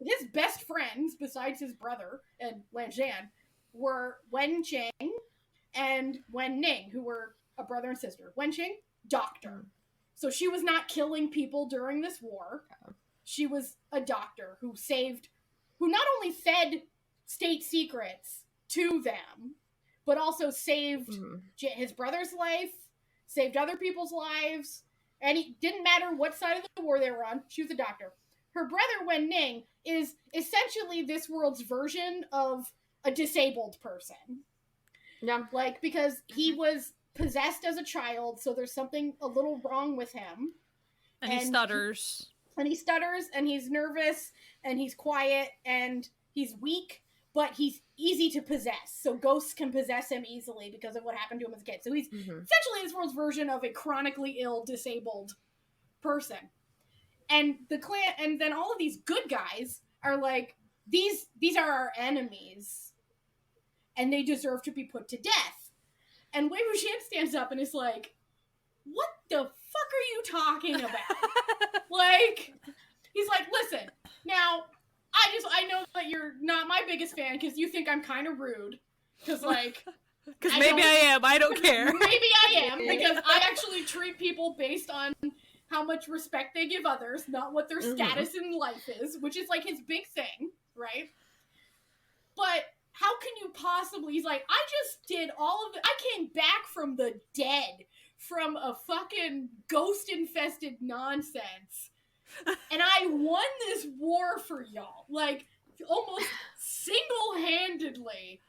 his best friends, besides his brother and Lan Zhan, were Wen Qing and Wen Ning, who were a brother and sister. Wen Qing, doctor. So she was not killing people during this war. She was a doctor who not only fed state secrets to them, but also saved his brother's life, saved other people's lives, and it didn't matter what side of the war they were on. She was a doctor. Her brother, Wen Ning, is essentially this world's version of a disabled person. Yeah. Like, because he was possessed as a child, so there's something a little wrong with him. And he stutters. And he stutters, and he's nervous, and he's quiet, and he's weak, but he's easy to possess. So ghosts can possess him easily because of what happened to him as a kid. So he's essentially this world's version of a chronically ill, disabled person. And the clan, and then all of these good guys are like, these are our enemies, and they deserve to be put to death. And Wei Wuxian stands up and is like, what the fuck are you talking about? Like, he's like, listen, now, I know that you're not my biggest fan because you think I'm kind of rude. Because, like, Because maybe I am. I don't care. Maybe I am, because I actually treat people based on how much respect they give others, not what their status in life is, which is like his big thing, right? But how can you possibly, he's like, I just did all of it, I came back from the dead, from a fucking ghost-infested nonsense, and I won this war for y'all. Like, almost single-handedly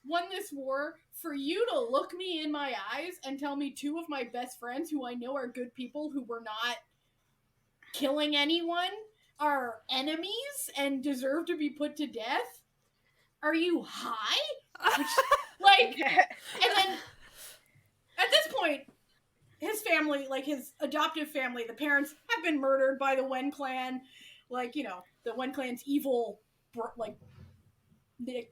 won this war for you to look me in my eyes and tell me two of my best friends, who I know are good people, who were not killing anyone, are enemies and deserve to be put to death? Are you high? Which, like, and then at this point, his family, like his adoptive family, the parents have been murdered by the Wen clan. Like, you know, the Wen clan's evil, like, the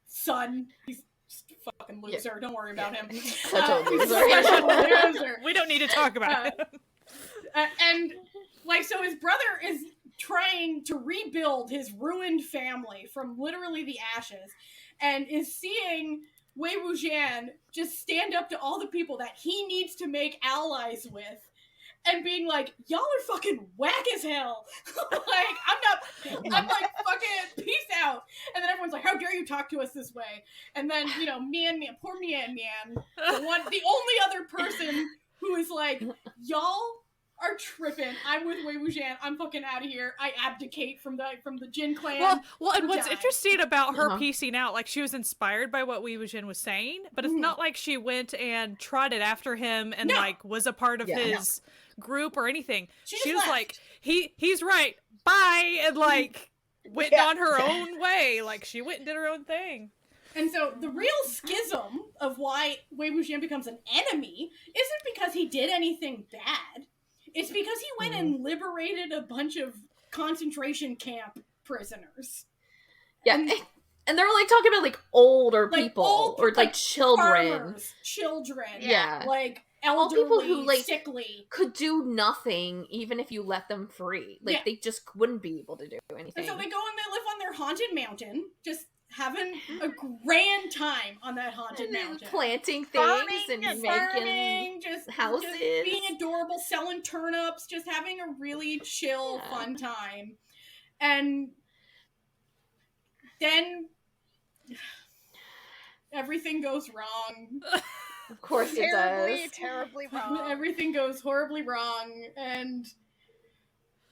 son. He's a fucking loser. Yeah. Don't worry about him. Such a loser. We don't need to talk about it. And, like, so his brother is trying to rebuild his ruined family from literally the ashes, and is seeing Wei Wuxian just stand up to all the people that he needs to make allies with, and being like, y'all are fucking whack as hell. Like, I'm like, fucking peace out. And then everyone's like, how dare you talk to us this way? And then, you know, poor Mian, the only other person who is like, y'all are tripping. I'm with Wei Wuxian. I'm fucking out of here. I abdicate from the Jin clan. Well, and what's interesting about her piecing out, like, she was inspired by what Wei Wuxian was saying, but it's not like she went and trotted after him and like was a part of his group or anything. She was like, he's right. Bye, and like went on her own way. Like, she went and did her own thing. And so the real schism of why Wei Wuxian becomes an enemy isn't because he did anything bad. It's because he went and liberated a bunch of concentration camp prisoners. Yeah, and they're like talking about like older people or like children. Farmers, children. Yeah. Like elderly, all people who like sickly. Could do nothing even if you let them free. Like they just wouldn't be able to do anything. And so they go and they live on their haunted mountain, just having a grand time on that haunted mountain. Planting things and making just houses. Just being adorable, selling turnips, just having a really chill, fun time. And then everything goes wrong. Of course it does. Terribly wrong. Everything goes horribly wrong, and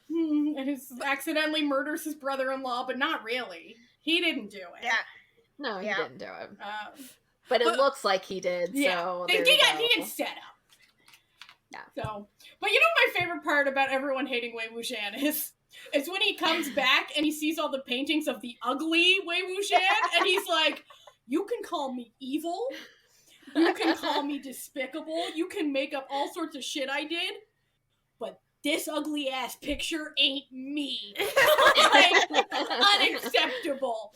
he accidentally murders his brother-in-law, but not really. He didn't do it. Yeah. No, he didn't do it. But it looks like he did, so he did set up. Yeah. So, but you know my favorite part about everyone hating Wei Wuxian is when he comes back and he sees all the paintings of the ugly Wei Wuxian, and he's like, you can call me evil, you can call me despicable, you can make up all sorts of shit I did, but this ugly ass picture ain't me. Like, unacceptable.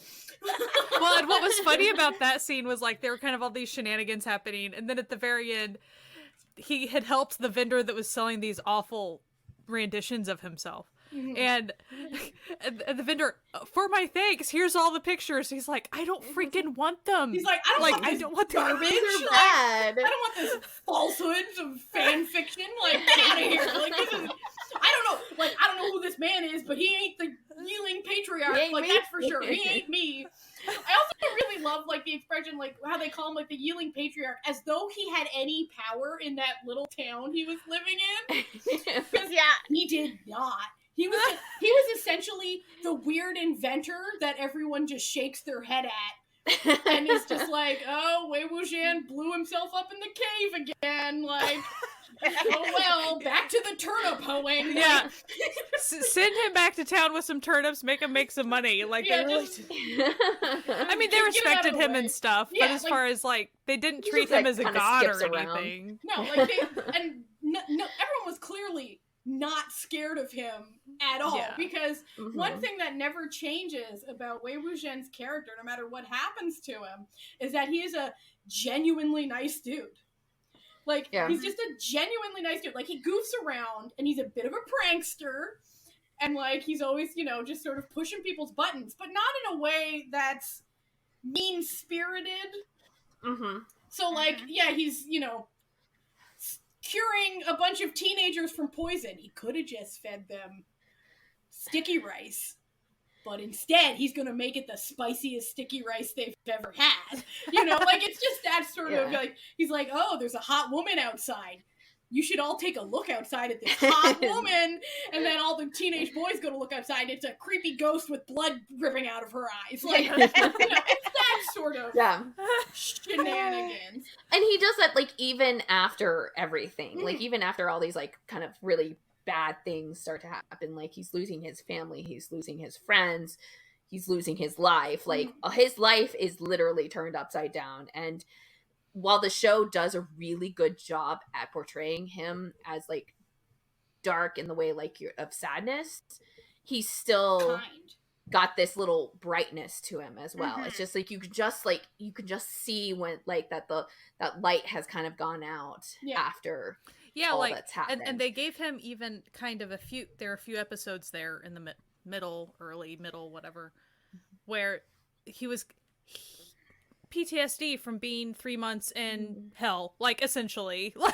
Well, and what was funny about that scene was like there were kind of all these shenanigans happening, and then at the very end, he had helped the vendor that was selling these awful renditions of himself. And the vendor, for my thanks, here's all the pictures. He's like, I don't freaking want them. He's like, I don't want garbage. They're bad. I don't want this falsehoods of fan fiction. Like, get out of here. Like, this is, I don't know. Like, I don't know who this man is, but he ain't the kneeling patriarch. Like, that's for sure. He ain't me. I also really love, like, the expression, like, how they call him, like, the Yeeling Patriarch, as though he had any power in that little town he was living in. Because, he did not. He was essentially the weird inventor that everyone just shakes their head at. And is just like, oh, Wei Wuxian blew himself up in the cave again. Like, oh well, back to the turnip hoeing. Yeah. Send him back to town with some turnips, make him make some money. Like, they really I mean, they respected him and stuff, but as far as, like, they didn't treat him as a god or anything. No, like, everyone was clearly not scared of him at all, because one thing that never changes about Wei Wuxian's character, no matter what happens to him, is that he is a genuinely nice dude. Like, he's just a genuinely nice dude. Like, he goofs around, and he's a bit of a prankster, and, like, he's always, you know, just sort of pushing people's buttons, but not in a way that's mean-spirited. So, like, yeah, he's, you know, curing a bunch of teenagers from poison. He could have just fed them sticky rice. But instead, he's gonna make it the spiciest sticky rice they've ever had. You know, like, it's just that sort of, like, he's like, oh, there's a hot woman outside. You should all take a look outside at this hot woman. And then all the teenage boys go to look outside. It's a creepy ghost with blood dripping out of her eyes. Like, you know, it's that sort of shenanigans. And he does that, like, even after everything. Like, even after all these, like, kind of really bad things start to happen. Like, he's losing his family, he's losing his friends, he's losing his life. Like, his life is literally turned upside down. And while the show does a really good job at portraying him as, like, dark in the way, like, of sadness, he's still got this little brightness to him as well. It's just like you can just see when, like, that light has kind of gone out after all like that's happened. And they gave him even kind of there are a few episodes there in the early middle, whatever, where he was PTSD from being 3 months in hell, like, essentially. Like,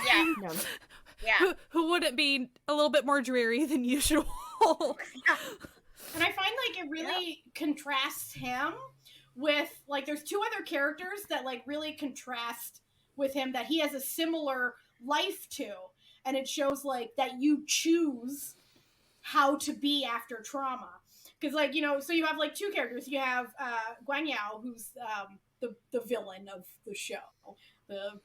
who wouldn't be a little bit more dreary than usual? And I find, like, it really contrasts him with, like, there's two other characters that, like, really contrast with him that he has a similar life to. And it shows, like, that you choose how to be after trauma. Because, like, you know, so you have, like, two characters. You have Guan Yao, who's the villain of the show. The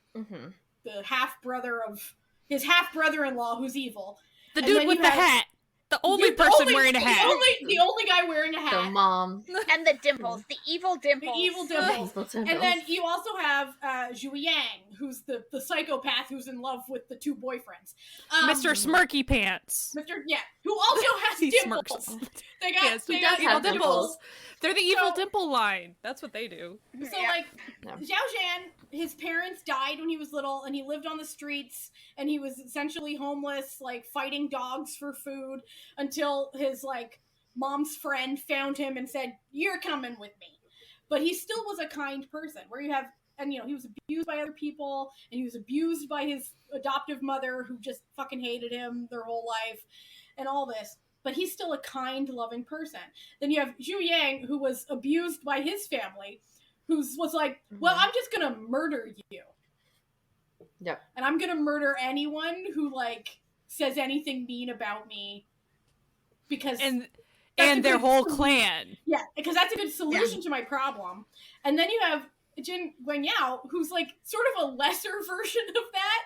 half-brother of... His half-brother-in-law who's evil. The dude with the hat. The only person wearing a hat. The only guy wearing a hat. The mom. And the dimples. The evil dimples. The evil dimples. And then you also have Zhu Yang, who's the psychopath who's in love with the two boyfriends. Mr. Smirky Pants. Who also has dimples. They got evil dimples. They're the evil dimple line. That's what they do. So, like, Zhao Zhan, his parents died when he was little, and he lived on the streets, and he was essentially homeless, like, fighting dogs for food, until his, like, mom's friend found him and said, you're coming with me. But he still was a kind person, where you have, and, you know, he was abused by other people, and he was abused by his adoptive mother, who just fucking hated him their whole life, and all this. But he's still a kind, loving person. Then you have Zhu Yang, who was abused by his family, who was like, well, I'm just gonna murder you. Yep. And I'm gonna murder anyone who, like, says anything mean about me. Because... And their whole clan. Yeah, because that's a good solution to my problem. And then you have Jin Guanyao, who's, like, sort of a lesser version of that,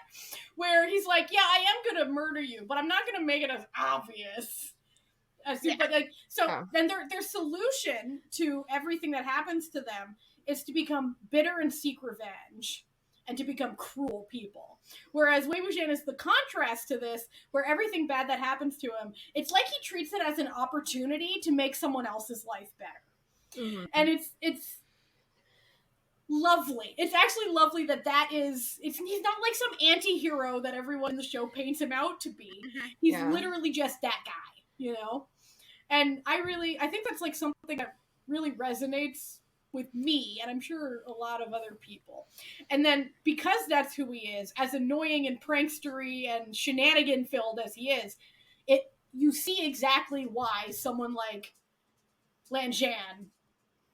where he's like, yeah, I am gonna murder you, but I'm not gonna make it as obvious. But, like, then their solution to everything that happens to them is to become bitter and seek revenge, and to become cruel people. Whereas Wei Wuxian is the contrast to this, where everything bad that happens to him, it's like he treats it as an opportunity to make someone else's life better. And it's lovely. It's actually lovely that is... he's not like some anti-hero that everyone in the show paints him out to be. He's literally just that guy, you know? And I think that's, like, something that really resonates with me, and I'm sure a lot of other people. And then, because that's who he is, as annoying and prankstery and shenanigan-filled as he is, you see exactly why someone like Lan Zhan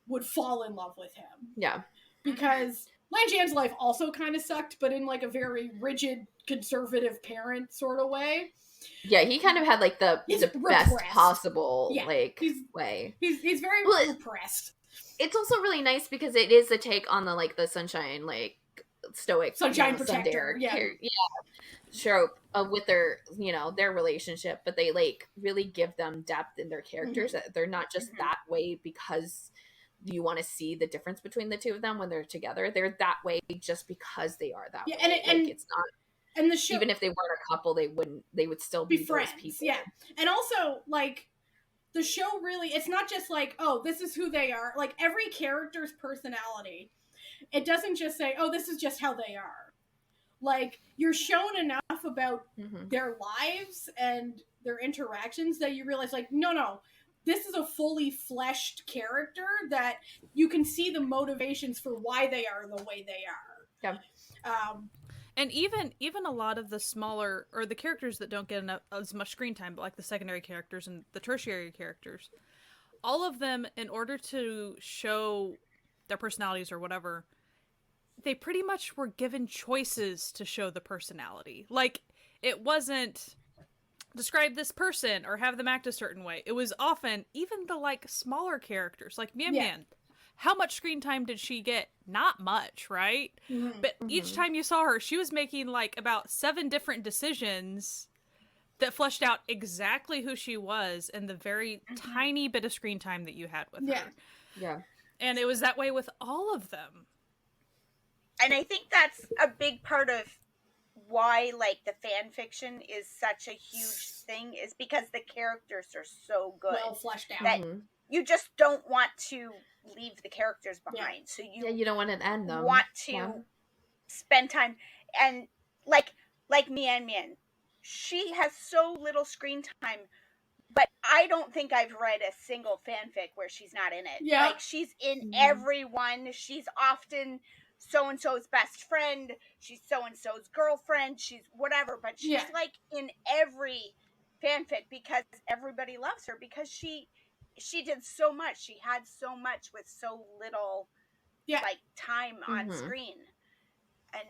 would fall in love with him. Yeah. Because Lan Zhan's life also kind of sucked, but in, like, a very rigid, conservative parent sort of way. Yeah, he kind of had, like, the best possible, way. He's very repressed. It's also really nice because it is a take on the, like, the sunshine, like, stoic sunshine protector, show with their, you know, their relationship, but they, like, really give them depth in their characters. That they're not just that way because you want to see the difference between the two of them when they're together. They're that way just because they are that way. And it's not. And the show, even if they weren't a couple, they would still be friends. Those people. Yeah. And also, like, the show really, it's not just like, oh, this is who they are. Like, every character's personality, it doesn't just say, oh, this is just how they are. Like, you're shown enough about their lives and their interactions that you realize, like, no, this is a fully fleshed character that you can see the motivations for why they are the way they are. Yeah. And even a lot of the smaller, or the characters that don't get as much screen time, but like the secondary characters and the tertiary characters, all of them, in order to show their personalities or whatever, they pretty much were given choices to show the personality. Like, it wasn't describe this person or have them act a certain way. It was often, even the, like, smaller characters, like Mian Mian. How much screen time did she get? Not much, right? Mm-hmm. But each time you saw her, she was making, like, about 7 different decisions that fleshed out exactly who she was in the very tiny bit of screen time that you had with her. Yeah. And it was that way with all of them. And I think that's a big part of why, like, the fan fiction is such a huge thing, is because the characters are so good. Well fleshed out. That you just don't want to leave the characters behind. So you don't want to end them. Want to spend time. And like Mian Mian, she has so little screen time, but I don't think I've read a single fanfic where she's not in it. Yeah. Like, she's in every one. She's often so-and-so's best friend. She's so-and-so's girlfriend. She's whatever. But she's, like, in every fanfic because everybody loves her. Because she did so much. She had so much with so little, like, time on screen. And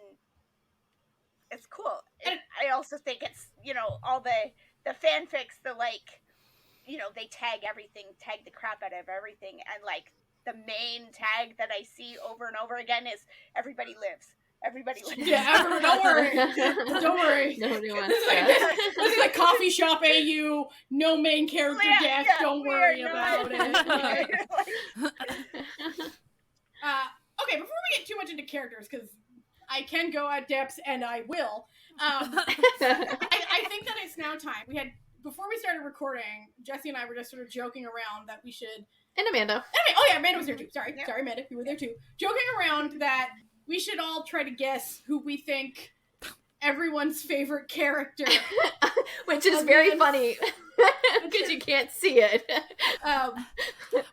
it's cool. And I also think it's, you know, all the fanfics, the, like, you know, they tag the crap out of everything, and, like, the main tag that I see over and over again is everybody lives. Everybody lives. Yeah, don't worry. Don't worry. Nobody wants this is like coffee shop AU, no main character death, don't worry about it. Okay, before we get too much into characters, because I can go at depths, and I will, I think that it's now time. Before we started recording, Jessie and I were just sort of joking around that we should... And Amanda. Oh yeah, Amanda was there too. Sorry, Amanda, you were there too. Joking around that we should all try to guess who we think everyone's favorite character. Which is very funny. Because you can't see it.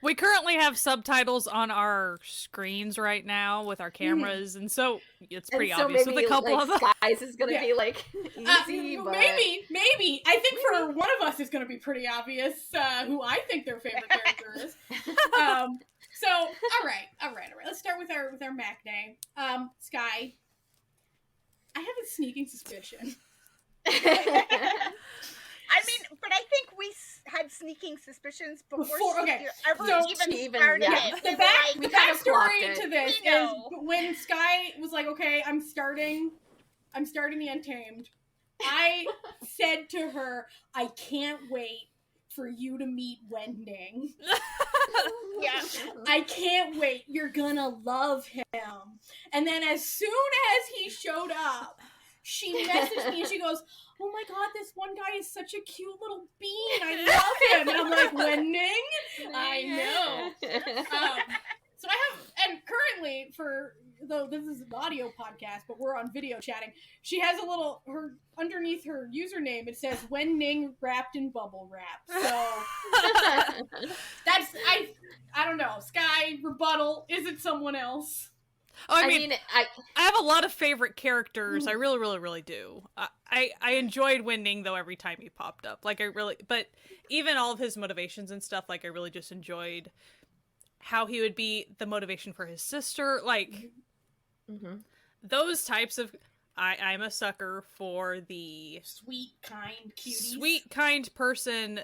We currently have subtitles on our screens right now with our cameras, and so it's pretty obvious maybe, with a couple like, of them. Skies is going to be, like, easy, but... Maybe. I think for one of us it's going to be pretty obvious who I think their favorite character is. So, all right. Let's start with our Mac Day. Sky, I have a sneaking suspicion. I mean, but I think we had sneaking suspicions before she ever even started it. The backstory to this is when Sky was like, okay, I'm starting the Untamed, I said to her, I can't wait for you to meet Wending. I can't wait. You're gonna love him. And then as soon as he showed up, she messaged me and she goes, oh my god, this one guy is such a cute little bean. I love him. And I'm like, Wending? I know. So I have, and currently, though this is an audio podcast, but we're on video chatting, she has underneath her username, it says Wending wrapped in bubble wrap. So that's, I don't know. Sky, rebuttal, is it someone else? Oh, I mean, I have a lot of favorite characters. I really, really, really do. I enjoyed Wending, though, every time he popped up. Like, but even all of his motivations and stuff, like, I really just enjoyed how he would be the motivation for his sister. Like, those types of... I'm a sucker for the... Sweet, kind cuties. Sweet, kind person.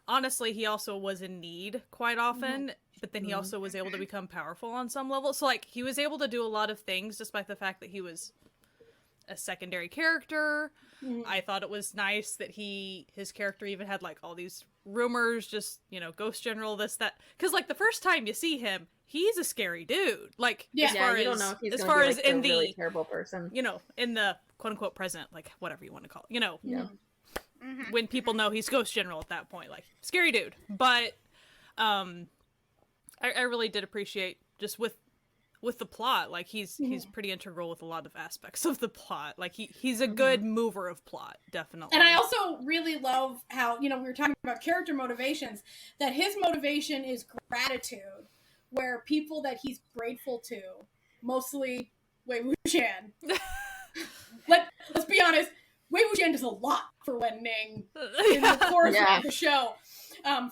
Honestly, he also was in need quite often. But then he also was able to become powerful on some level. So, like, he was able to do a lot of things despite the fact that he was a secondary character. I thought it was nice that his character even had, like, all these rumors, just, you know, Ghost General, this, that. Because, like, the first time you see him, he's a scary dude. Like, as far you don't know if he's gonna be, like, in the really terrible person. You know, in the quote-unquote present, like, whatever you want to call it. You know, when people know he's Ghost General at that point. Like, scary dude. But, I really did appreciate just with the plot, like he's pretty integral with a lot of aspects of the plot. Like he's a good mover of plot, definitely. And I also really love how, you know, we were talking about character motivations, that his motivation is gratitude, where people that he's grateful to, mostly Wei Wuxian. Let's be honest, Wei Wuxian does a lot for Wen Ning in the course of the show.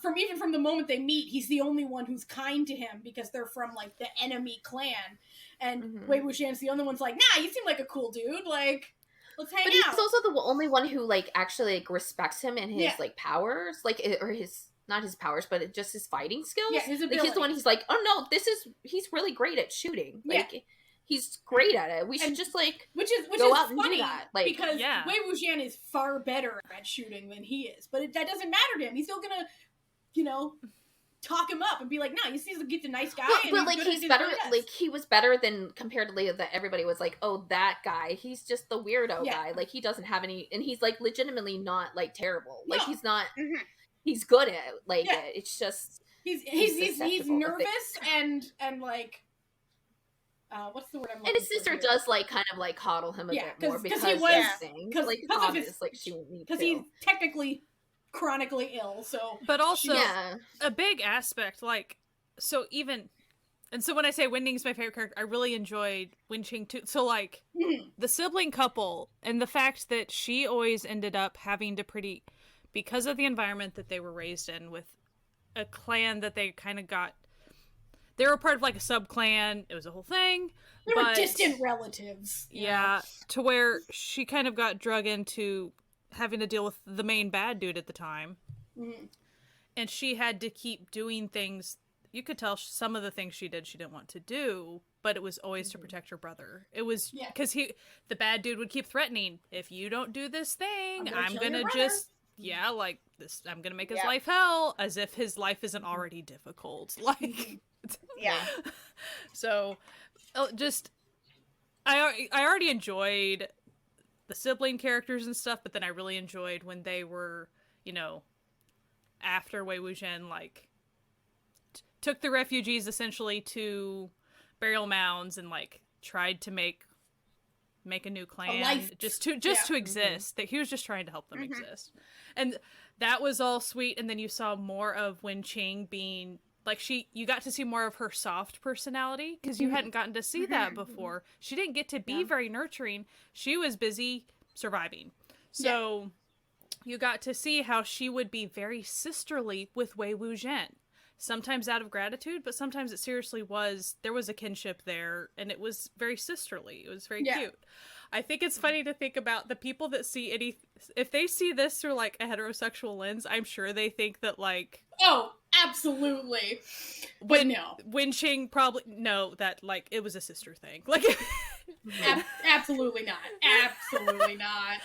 From the moment they meet, he's the only one who's kind to him because they're from like the enemy clan, and Wei Wuxian's the only one's like, nah, you seem like a cool dude, like let's hang out. But he's also the only one who like actually like respects him and his like powers, like or his not his powers, but just his fighting skills. Yeah, his ability. Like, he's the one. He's like, oh no, he's really great at shooting. Like he's great at it. We should just like which is go out funny and do that. Like because Wei Wuxian is far better at shooting than he is, but that doesn't matter to him. He's still gonna, talk him up and be like, no, he's a nice guy. Well, but like he's better. Like he was better than comparatively that everybody was like, oh, that guy. He's just the weirdo guy. Like he doesn't have any, and he's like legitimately not like terrible. Like he's not. He's good at it. It's just he's nervous and like. What's the word I'm looking for? And his sister does like kind of like coddle him a bit more because he was because he's technically chronically ill. So, but also a big aspect, like so when I say Wen Ning's my favorite character, I really enjoyed Wen Qing too. So like the sibling couple and the fact that she always ended up having to because of the environment that they were raised in with a clan that they kind of got. They were part of like a sub-clan. It was a whole thing. They were distant relatives. Yeah, to where she kind of got drug into having to deal with the main bad dude at the time. And she had to keep doing things. You could tell some of the things she didn't want to do, but it was always to protect her brother. It was because the bad dude would keep threatening, if you don't do this thing, I'm gonna just... Yeah, like this. I'm gonna make his life hell, as if his life isn't already difficult. Like, So, just I already enjoyed the sibling characters and stuff, but then I really enjoyed when they were, after Wei Wuxian like took the refugees essentially to burial mounds and like tried to make a new clan just to exist. That he was just trying to help them exist, and that was all sweet. And then you saw more of Wen Qing being like you got to see more of her soft personality because you hadn't gotten to see that before. She didn't get to be very nurturing. She was busy surviving, so you got to see how she would be very sisterly with Wei Wuxian. Sometimes out of gratitude, but sometimes it seriously there was a kinship there, and it was very sisterly. It was very cute. I think it's funny to think about the people that see if they see this through like a heterosexual lens, I'm sure they think that like... Oh, absolutely. But no. Wen Qing probably... No, that like it was a sister thing. Like... Absolutely not. Absolutely not.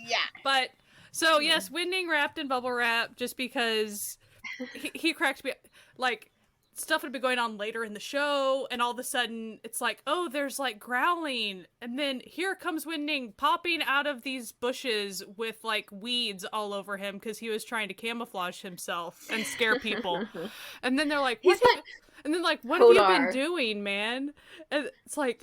Yeah. But, so yes, Wen Ning wrapped in bubble wrap just because... He cracked me, like, stuff would be going on later in the show, and all of a sudden, it's like, oh, there's, like, growling, and then here comes Wen Ning popping out of these bushes with, like, weeds all over him, because he was trying to camouflage himself and scare people. And then they're like, what have you been doing, man? And it's like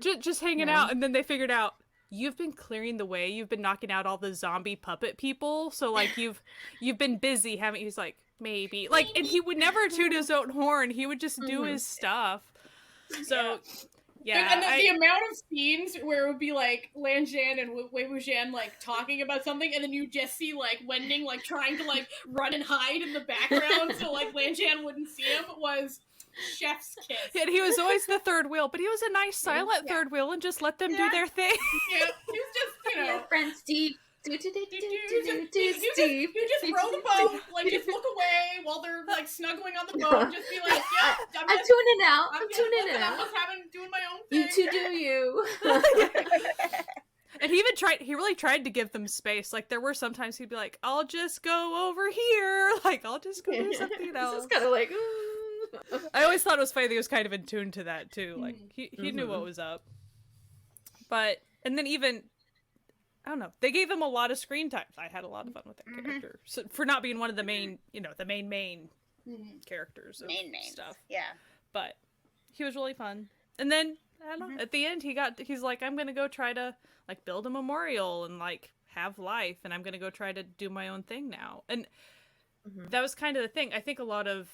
just hanging out, and then they figured out, you've been clearing the way. You've been knocking out all the zombie puppet people. So like you've been busy, haven't you? He's like, maybe. Like, and he would never toot his own horn. He would just do his stuff. So yeah. And the amount of scenes where it would be like Lan Zhan and Wei Wuxian like talking about something, and then you just see like Wen Ning like trying to like run and hide in the background so like Lan Zhan wouldn't see him was chef's kiss. And he was always the third wheel, but he was a nice silent third wheel and just let them do their thing. Yeah, he was just, Your friend Steve. You just row the boat, like just look away while they're like snuggling on the boat. Just be like, yeah, I'm tuning out. I'm tuning out. I'm just doing my own thing. You two do you. And he really tried to give them space. Like, there were sometimes he'd be like, I'll just go over here. Like, I'll just go do something else. It's kind of like, I always thought it was funny that he was kind of in tune to that, too. Like, he knew what was up. But, and then even, I don't know, they gave him a lot of screen time. I had a lot of fun with that character. So, for not being one of the main, the main characters of stuff. Yeah. But, he was really fun. And then, I don't know, at the end, he's like, I'm gonna go try to, like, build a memorial and, like, have life, and I'm gonna go try to do my own thing now. And that was kind of the thing. I think a lot of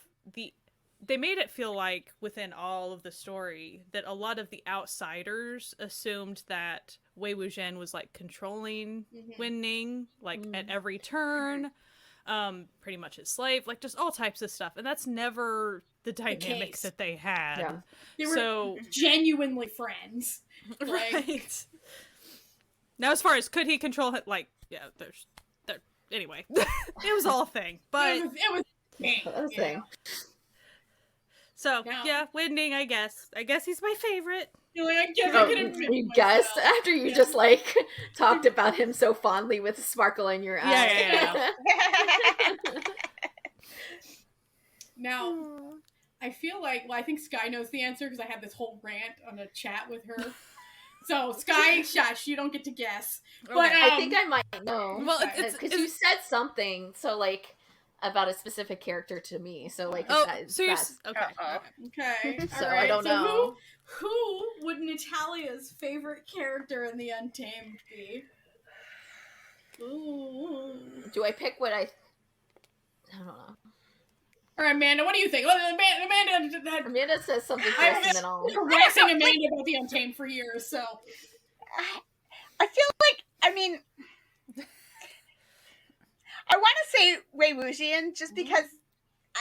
they made it feel like within all of the story that a lot of the outsiders assumed that Wei Wuxian was like controlling Wen Ning, like at every turn, pretty much his slave, like just all types of stuff, and that's never the dynamics that they had. Yeah. They were genuinely friends, like... right? Now, as far as could he control it, like anyway, it was all a thing, but it was a thing. So yeah, Wen Ning, I guess he's my favorite. I guess I can admit you guessed after you just like talked about him so fondly with a sparkle in your eye. Yeah. Now, I feel like, I think Sky knows the answer because I had this whole rant on a chat with her. So, Sky, shush, you don't get to guess. Okay. But I think I might know. Well, because you said something, so like about a specific character to me. So like, okay. Okay. So All right. I don't know. Who would Natalia's favorite character in the Untamed be? Ooh. Do I pick what I don't know. All right, Amanda, what do you think? Amanda says something first, and then I'll... I've been harassing Amanda about the Untamed for years, so... I feel like, I mean... I want to say Wei Wuxian, just because...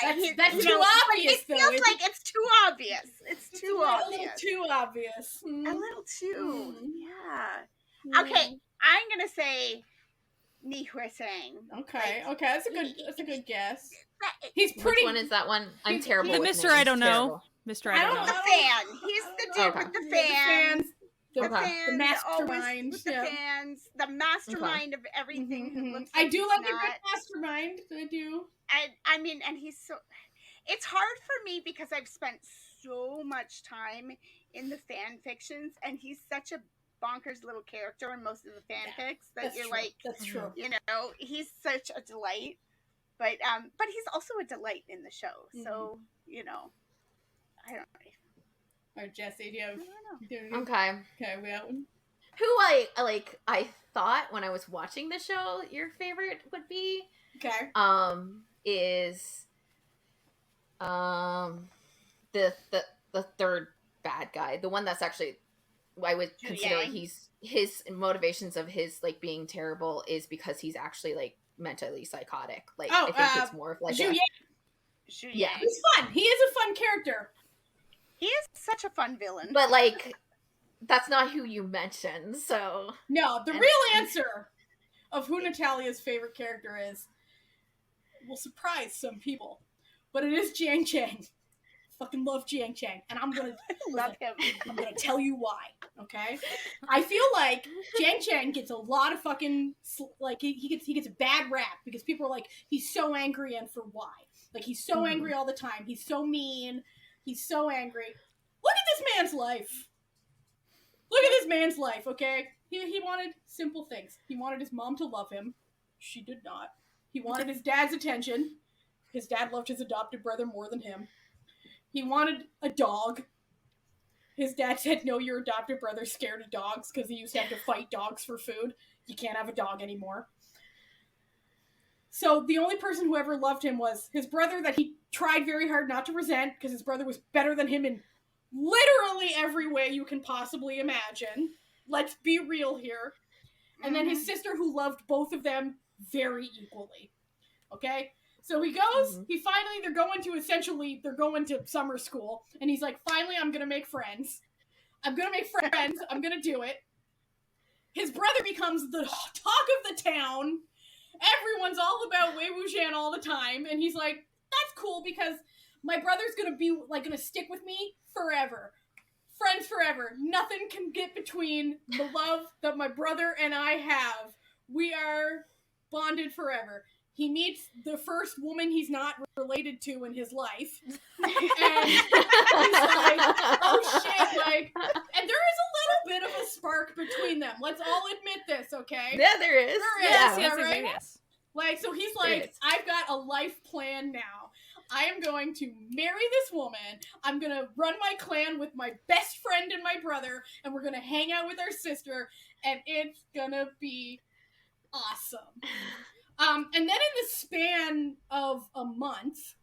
That's too obvious, it feels like it's too obvious. It's too obvious. A little too obvious. A little too, yeah. Okay, I'm going to say Ni Huisang. Okay, that's a good guess. He's pretty... Which one is that one? I'm terrible with Mr. names. I don't know. Terrible. Mr. I don't know. The fan. He's the dude with the fans. The mastermind. With the fans. The mastermind of everything. Who looks I like do he's like a not. good mastermind. I do. I mean, and he's so... It's hard for me because I've spent so much time in the fan fictions, and he's such a bonkers little character in most of the fanfics that you're true. like... That's true. You know, he's such a delight. But he's also a delight in the show. So, you know, I don't know. All right, Jessie, do you have... Okay. Okay, we out one. Who I thought when I was watching the show your favorite would be is the third bad guy, the one that's actually I would consider his motivations of his like being terrible is because he's actually like mentally psychotic. Like I think it's more of like Zhu Yang. Yeah, he's fun. He is a fun character. He is such a fun villain. but like that's not who you mentioned. So no, the real answer of who Natalia's favorite character is will surprise some people, but it is Jiang Chang. Fucking love Jiang Chang, and I'm gonna love him. I'm gonna tell you why. Okay, I feel like Jiang Chang gets a lot of fucking like he gets a bad rap because people are like he's so angry and for why? Like he's so angry all the time. He's so mean. He's so angry. Look at this man's life. Look at this man's life. Okay, he wanted simple things. He wanted his mom to love him. She did not. He wanted his dad's attention. His dad loved his adopted brother more than him. He wanted a dog. His dad said, no, your adopted brother's scared of dogs because he used to have to fight dogs for food. You can't have a dog anymore. So the only person who ever loved him was his brother that he tried very hard not to resent because his brother was better than him in literally every way you can possibly imagine. Let's be real here. And then his sister who loved both of them very equally. Okay? So he goes, they're going to summer school, and he's like, finally, I'm going to make friends. I'm going to do it. His brother becomes the talk of the town. Everyone's all about Wei Wuxian all the time, and he's like, that's cool because my brother's going to be, like, going to stick with me forever. Friends forever. Nothing can get between the love that my brother and I have. We are bonded forever. He meets the first woman he's not related to in his life. And he's like, oh shit, like, and there is a little bit of a spark between them. Let's all admit this, okay? Yeah, there is. Yes. Like, so he's like, I've got a life plan now. I am going to marry this woman. I'm going to run my clan with my best friend and my brother, and we're going to hang out with our sister, and it's going to be awesome. And then in the span of a month,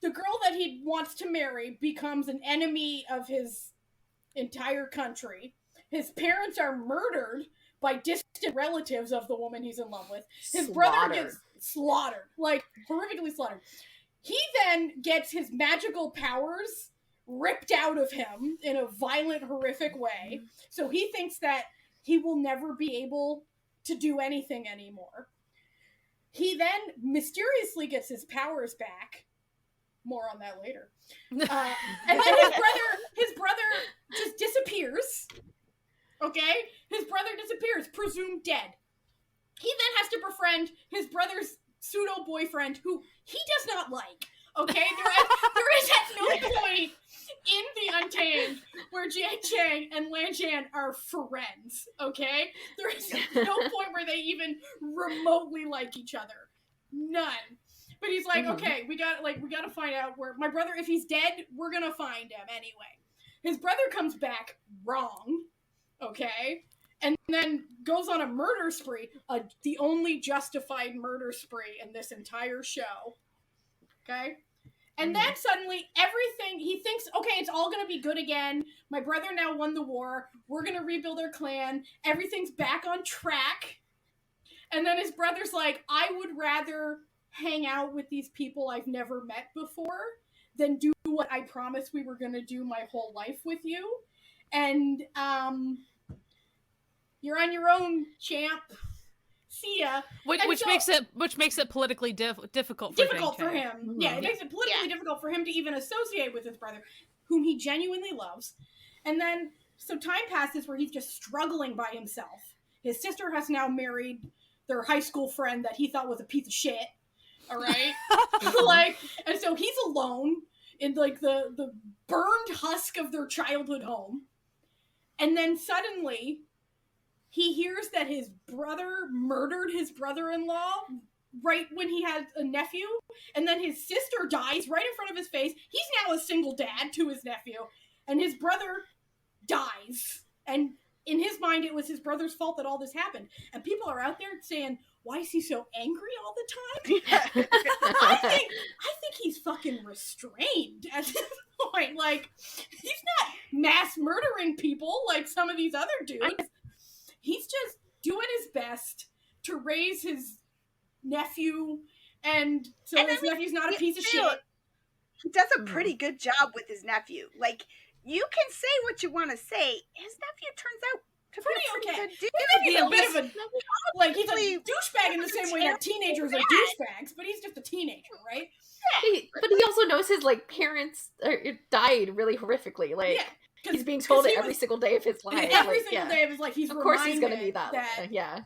The girl that he wants to marry becomes an enemy of his entire country. His parents are murdered by distant relatives of the woman he's in love with. His brother gets slaughtered, like horrifically slaughtered. He then gets his magical powers ripped out of him in a violent, horrific way. So he thinks that he will never be able to do anything anymore. He then mysteriously gets his powers back. More on that later. And then his brother just disappears. Okay? His brother disappears, presumed dead. He then has to befriend his brother's pseudo-boyfriend, who he does not like. Okay? There is at no point in the Untamed where Jian Chang and Lan Zhan are friends. Okay? There is no point where they even remotely like each other. None. But he's like, okay, we gotta find out where my brother, if he's dead, we're gonna find him anyway. His brother comes back wrong, okay, and then goes on a murder spree, the only justified murder spree in this entire show, okay? And then suddenly everything, he thinks, okay, it's all gonna be good again. My brother now won the war. We're gonna rebuild our clan. Everything's back on track. And then his brother's like, I would rather hang out with these people I've never met before than do what I promised we were going to do my whole life with you. And, you're on your own, champ. See ya. Which makes it politically difficult for him. Yeah, it makes it politically difficult for him to even associate with his brother, whom he genuinely loves. And then, so time passes where he's just struggling by himself. His sister has now married their high school friend that he thought was a piece of shit. All right, and so he's alone in like the burned husk of their childhood home, and then suddenly he hears that his brother murdered his brother-in-law right when he had a nephew, and then his sister dies right in front of his face. He's now a single dad to his nephew, and his brother dies, and in his mind it was his brother's fault that all this happened, and people are out there saying, why is he so angry all the time? I think he's fucking restrained at this point. Like, he's not mass murdering people like some of these other dudes. He's just doing his best to raise his nephew, and so his nephew's not a piece of shit. He does a pretty good job with his nephew. Like, you can say what you want to say. His nephew turns out to be pretty okay. Good dude. He's a bit of a, like, he's a douchebag in the same way that teenagers are douchebags, but he's just a teenager, right? Yeah. But he also knows his, like, parents died really horrifically. Like, he's being told it every single day of his life. Every single day of his life, he's of course he's going to be that. Yeah.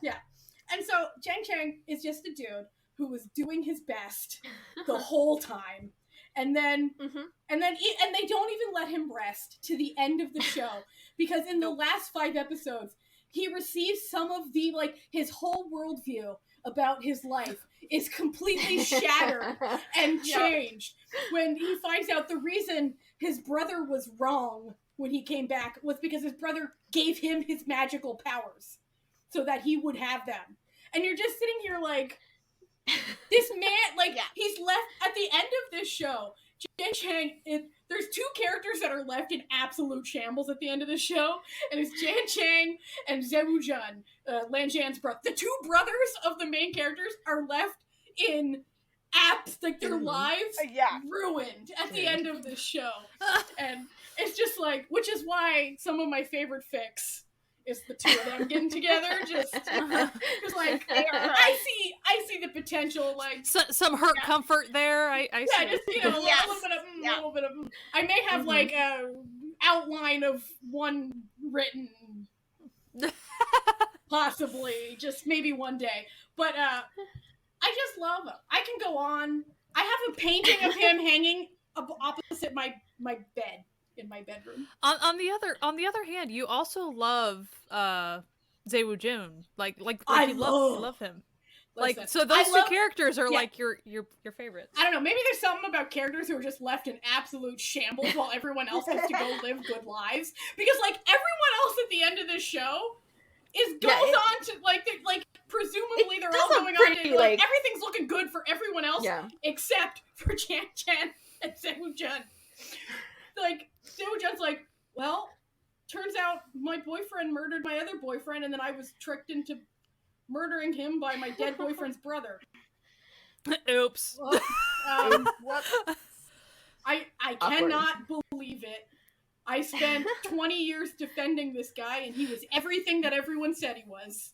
And so, Jian Chang is just a dude who was doing his best the whole time. And then, and they don't even let him rest to the end of the show, because in the last 5 episodes, he receives some of the, like, his whole worldview about his life is completely shattered and changed when he finds out the reason his brother was wrong when he came back was because his brother gave him his magical powers so that he would have them. And you're just sitting here like, this man, like, he's left at the end of this show. Jian Chang, there's 2 characters that are left in absolute shambles at the end of the show, and it's Jian Chang and Zhe Jun, Lan Zhan's brother. The 2 brothers of the main characters are left in like their lives ruined at the end of this show. And it's just like, which is why some of my favorite fics is the 2 of them getting together, just because, like, I see the potential, like, some hurt comfort there. I see. Just, you know, a little bit of. I may have like a outline of one written, possibly, just maybe one day. But I just love him. I can go on. I have a painting of him hanging opposite my bed. In my bedroom. On the other hand, you also love Zhe Jun. Like you love him. Listen, like, so those 2 characters are like your favorites. I don't know, maybe there's something about characters who are just left in absolute shambles while everyone else has to go live good lives. Because, like, everyone else at the end of this show goes on to like presumably they're does all look going on pretty, to, like, like- everything's looking good for everyone else except for Chan and Seo-jun. Like, Seo-jun's like, well, turns out my boyfriend murdered my other boyfriend, and then I was tricked into murdering him by my dead boyfriend's brother. Oops. Well, Whoops. I cannot believe it. I spent 20 years defending this guy, and he was everything that everyone said he was.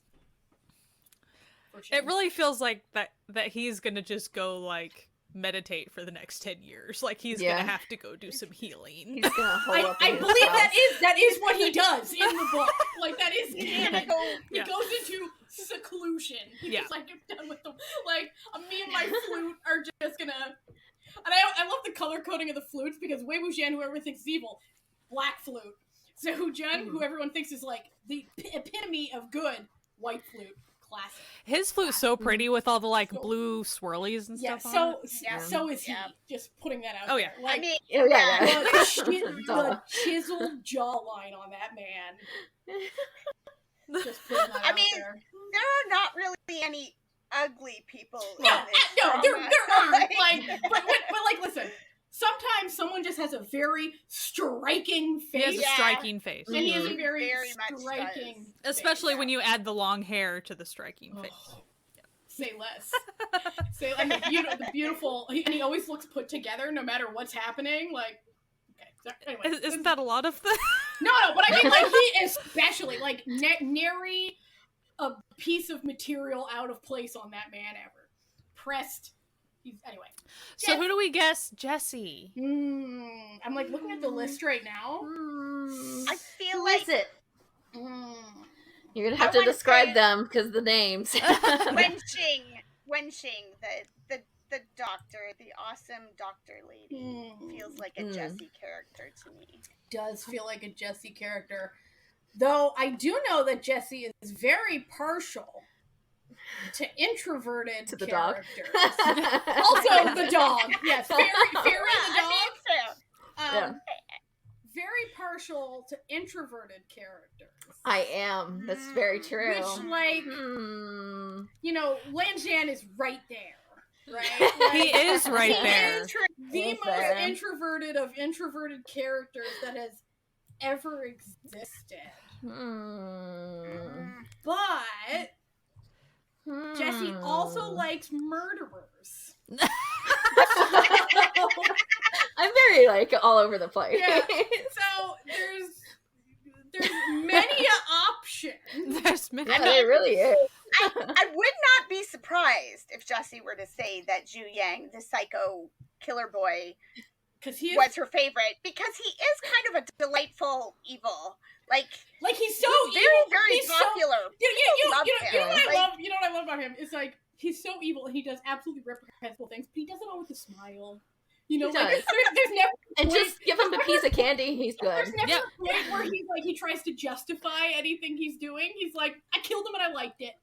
It really feels like that he's gonna just go, like, meditate for the next 10 years. Like, he's gonna have to go do some healing. He's gonna hold up I in his believe house. that is what he does in the book. Like, that is canon. He Yeah. goes into seclusion. He's Yeah. just like, I'm done with them. Like, me and my flute are just gonna... And I love the color coding of the flutes, because Wei Wuxian, who everyone thinks is evil, black flute. Seo-jun, who everyone thinks is, like, the epitome of good, white flute. Classic. His flute's so pretty with all the, like, blue swirlies and stuff on it. So is he. Just putting that out Oh, there. yeah. Like, I mean, the chiseled jawline on that man. Just putting that out there. there are not really any ugly people. No, in this no, drama. there aren't. Like, but like, listen. Sometimes someone just has a very striking He has face, a striking face. and he has a very much striking. Especially face. when you add the long hair to the striking face. Say less. And the beautiful, and he always looks put together no matter what's happening. Like, okay, so anyway, Isn't that a lot of the... No, but I mean, like, he especially, like, nary a piece of material out of place on that man ever. Pressed. Anyway. So who do we guess? Jessie. I'm, like, looking at the list right now. I feel Who like is it? Mm. You're gonna have to describe them because the names. Wenxing, the doctor, the awesome doctor lady, feels like a Jessie character to me. Does feel like a Jessie character. Though I do know that Jessie is very partial to introverted To the characters. dog. Also the dog. Yes, Fairy the dog. Fair. Very partial to introverted characters. I am. That's very true. Which, like, you know, Lan Zhan is right there. Right? Like, He is right there. Is the most introverted of introverted characters that has ever existed. But Jessie also likes murderers. I'm very, like, all over the place. Yeah. So there's many options. There's many. Yeah, it really is. I would not be surprised if Jessie were to say that Zhu Yang, the psycho killer boy, was her favorite, because he is kind of a delightful evil. Like he's so very he's popular. You know love what him. I love? You know what I love about him? It's like he's so evil and he does absolutely reprehensible things, but he does it all with a smile. You know, He like does. there's never And just give him a piece of candy, he's good. There's never a point where he's like he tries to justify anything he's doing. He's like, I killed him and I liked it.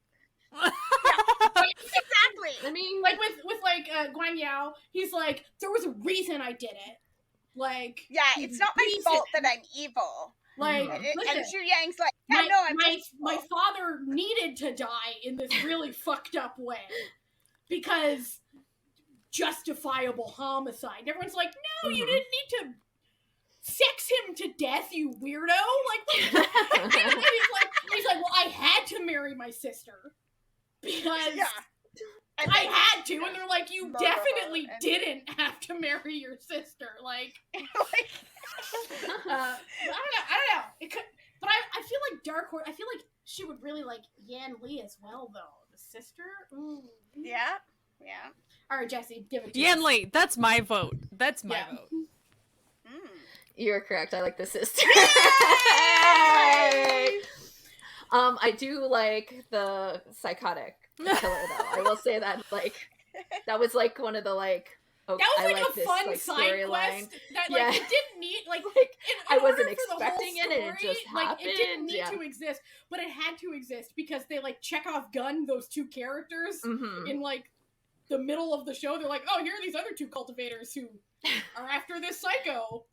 Exactly. I mean, Like with Guan Yao, he's like, there was a reason I did it. Like, Yeah, it's not my fault that I'm evil. Like, And listen, Zhu Yang's like, yeah, no, I'm my father needed to die in this really fucked up way because justifiable homicide. And everyone's like, no, you didn't need to sex him to death, you weirdo. Like, and he's like, well, I had to marry my sister because I had to. And they're like, you definitely didn't have to marry your sister. Like, I don't know. It could, but I feel like Dark Horse. I feel like she would really like Yan Li as well, though. The sister. Ooh. Yeah. All right, Jessie, give it to Yan Li, that's my vote. That's my vote. you're correct. I like the sister. I do like the psychotic killer, though. I will say that, like, that was like one of the like. Oh, that was I like a this, fun like, side quest that like it didn't need like I wasn't in order for the whole expecting it, and it story, just like happened. it didn't need to exist, but it had to exist because they like Chekhov gunned those two characters in like the middle of the show. They're like, oh, here are these other two cultivators who are after this psycho.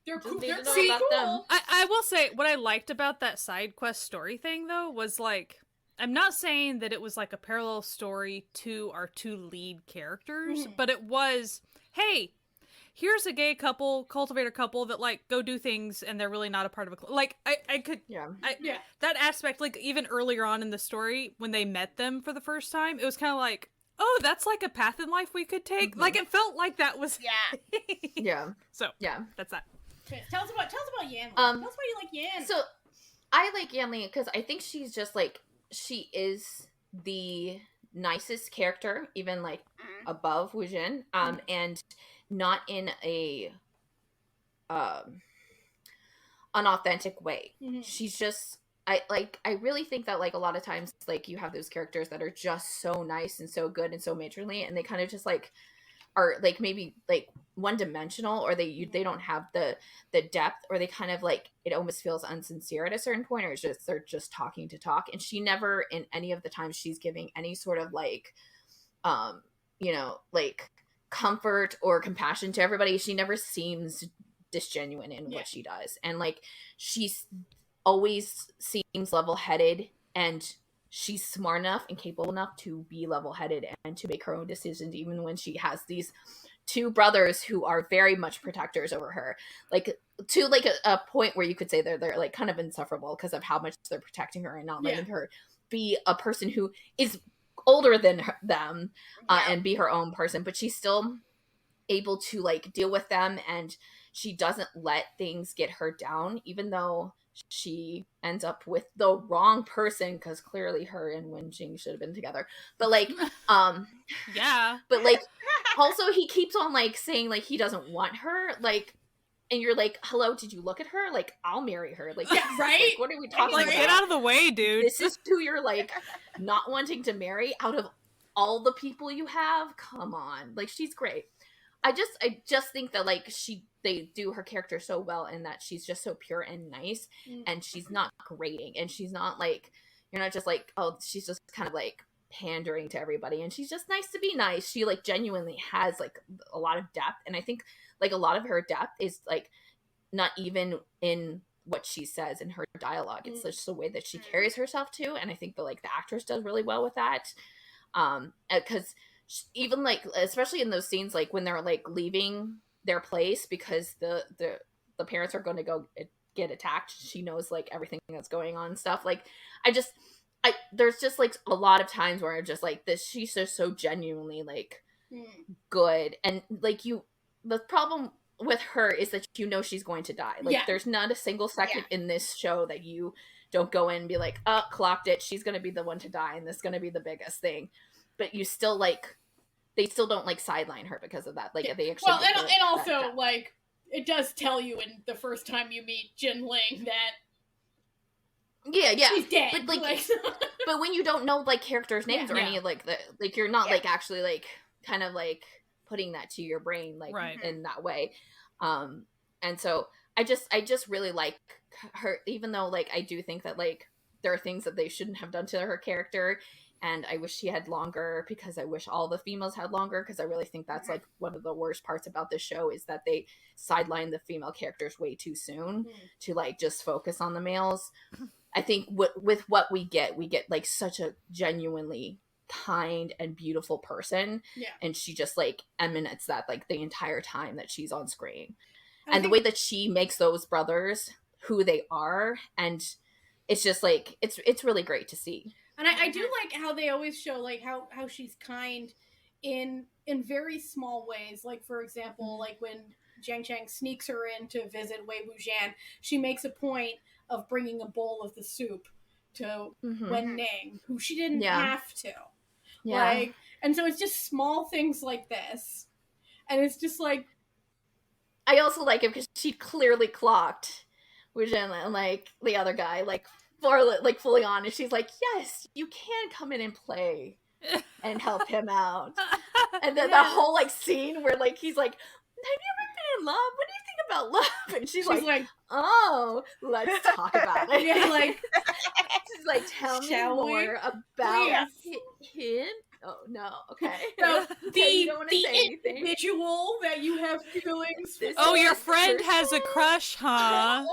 They're cool. They're about cool. them. I will say what I liked about that side quest story thing though was like I'm not saying that it was like a parallel story to our two lead characters, but it was, hey, here's a gay couple, cultivator couple that like go do things and they're really not a part of a like I could that aspect, like even earlier on in the story when they met them for the first time, it was kind of like, oh, that's like a path in life we could take. Like it felt like that was So that's that. Okay, tell us about Yanli. Tell us why you like Yan. So I like Yanli because I think she's just like, she is the nicest character, even like above Wu Jin, and not in a unauthentic way. She's just, I really think that like a lot of times like you have those characters that are just so nice and so good and so matronly, and they kind of just like are like maybe like one-dimensional, or they don't have the depth, or they kind of like, it almost feels unsincere at a certain point, or it's just they're just talking to talk. And she never, in any of the times she's giving any sort of like you know, like comfort or compassion to everybody, she never seems disgenuine in what she does. And like she's always seems level-headed, and she's smart enough and capable enough to be level-headed and to make her own decisions, even when she has these two brothers who are very much protectors over her, like to like a point where you could say they're like kind of insufferable because of how much they're protecting her and not letting her be a person who is older than them and be her own person, but she's still able to like deal with them, and she doesn't let things get her down, even though she ends up with the wrong person, because clearly her and Wenjing should have been together. But like but like also he keeps on like saying like he doesn't want her, like, and you're like, hello, did you look at her? Like, I'll marry her. Like, right? Like, what are we talking about? Get out of the way, dude. This is who you're like not wanting to marry out of all the people you have? Come on. Like, she's great. I just think that like they do her character so well, in that she's just so pure and nice, and she's not grating, and she's not like, you're not just like, oh, she's just kind of like pandering to everybody, and she's just nice to be nice. She like genuinely has like a lot of depth, and I think like a lot of her depth is like not even in what she says in her dialogue. It's just the way that she carries herself too, and I think the like the actress does really well with that, because even like, especially in those scenes like when they're like leaving their place because the parents are going to go get attacked, she knows like everything that's going on and stuff. Like there's just like a lot of times where I'm just like, this, she's just so genuinely like good, and like the problem with her is that you know she's going to die. Like there's not a single second in this show that you don't go in and be like, oh, clocked it, she's going to be the one to die and this is going to be the biggest thing. But you still like, they still don't like sideline her because of that. Like they actually and also like it does tell you in the first time you meet Jin Ling that she's dead. But like but when you don't know like characters' names or any of like the like, you're not like actually like kind of like putting that to your brain like in that way. And so I just really like her, even though like I do think that like there are things that they shouldn't have done to her character, and I wish she had longer, because I wish all the females had longer, because I really think that's like one of the worst parts about this show, is that they sideline the female characters way too soon to like just focus on the males. I think with what we get like such a genuinely kind and beautiful person, and she just like emanates that like the entire time that she's on screen, and the way that she makes those brothers who they are, and it's just like it's really great to see. And I do like how they always show like how she's kind in very small ways. Like, for example, like when Jiang Chang sneaks her in to visit Wei Wujian, she makes a point of bringing a bowl of the soup to Wen Ning, who she didn't have to. Like, and so it's just small things like this. And it's just like, I also like it because she clearly clocked Wujian and like the other guy like fully on, and she's like, yes, you can come in and play and help him out. And then the whole like scene where like he's like, have you ever been in love? What do you think about love? And she's like, oh, let's talk about it. Like she's like, tell me more about him. Oh no, okay. So you don't want to the say anything. Individual that you have feelings for. Oh, your friend has a crush, huh?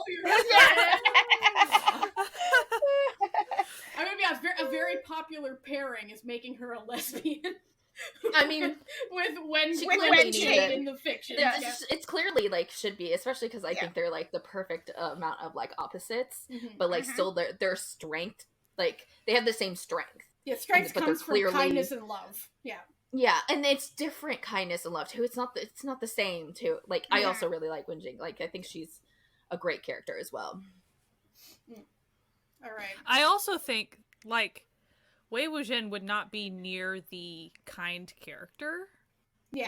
I'm gonna be honest. a very popular pairing is making her a lesbian. I mean, with Wen Chang in the fiction. It's clearly like should be, especially because I think they're like the perfect amount of like opposites, but like still their strength, like they have the same strength. Yeah, strength comes from kindness and love. Yeah, and it's different kindness and love too. It's not the same too. Like I also really like Wen Jing. Like I think she's a great character as well. All right. I also think like Wei Wuxian would not be near the kind character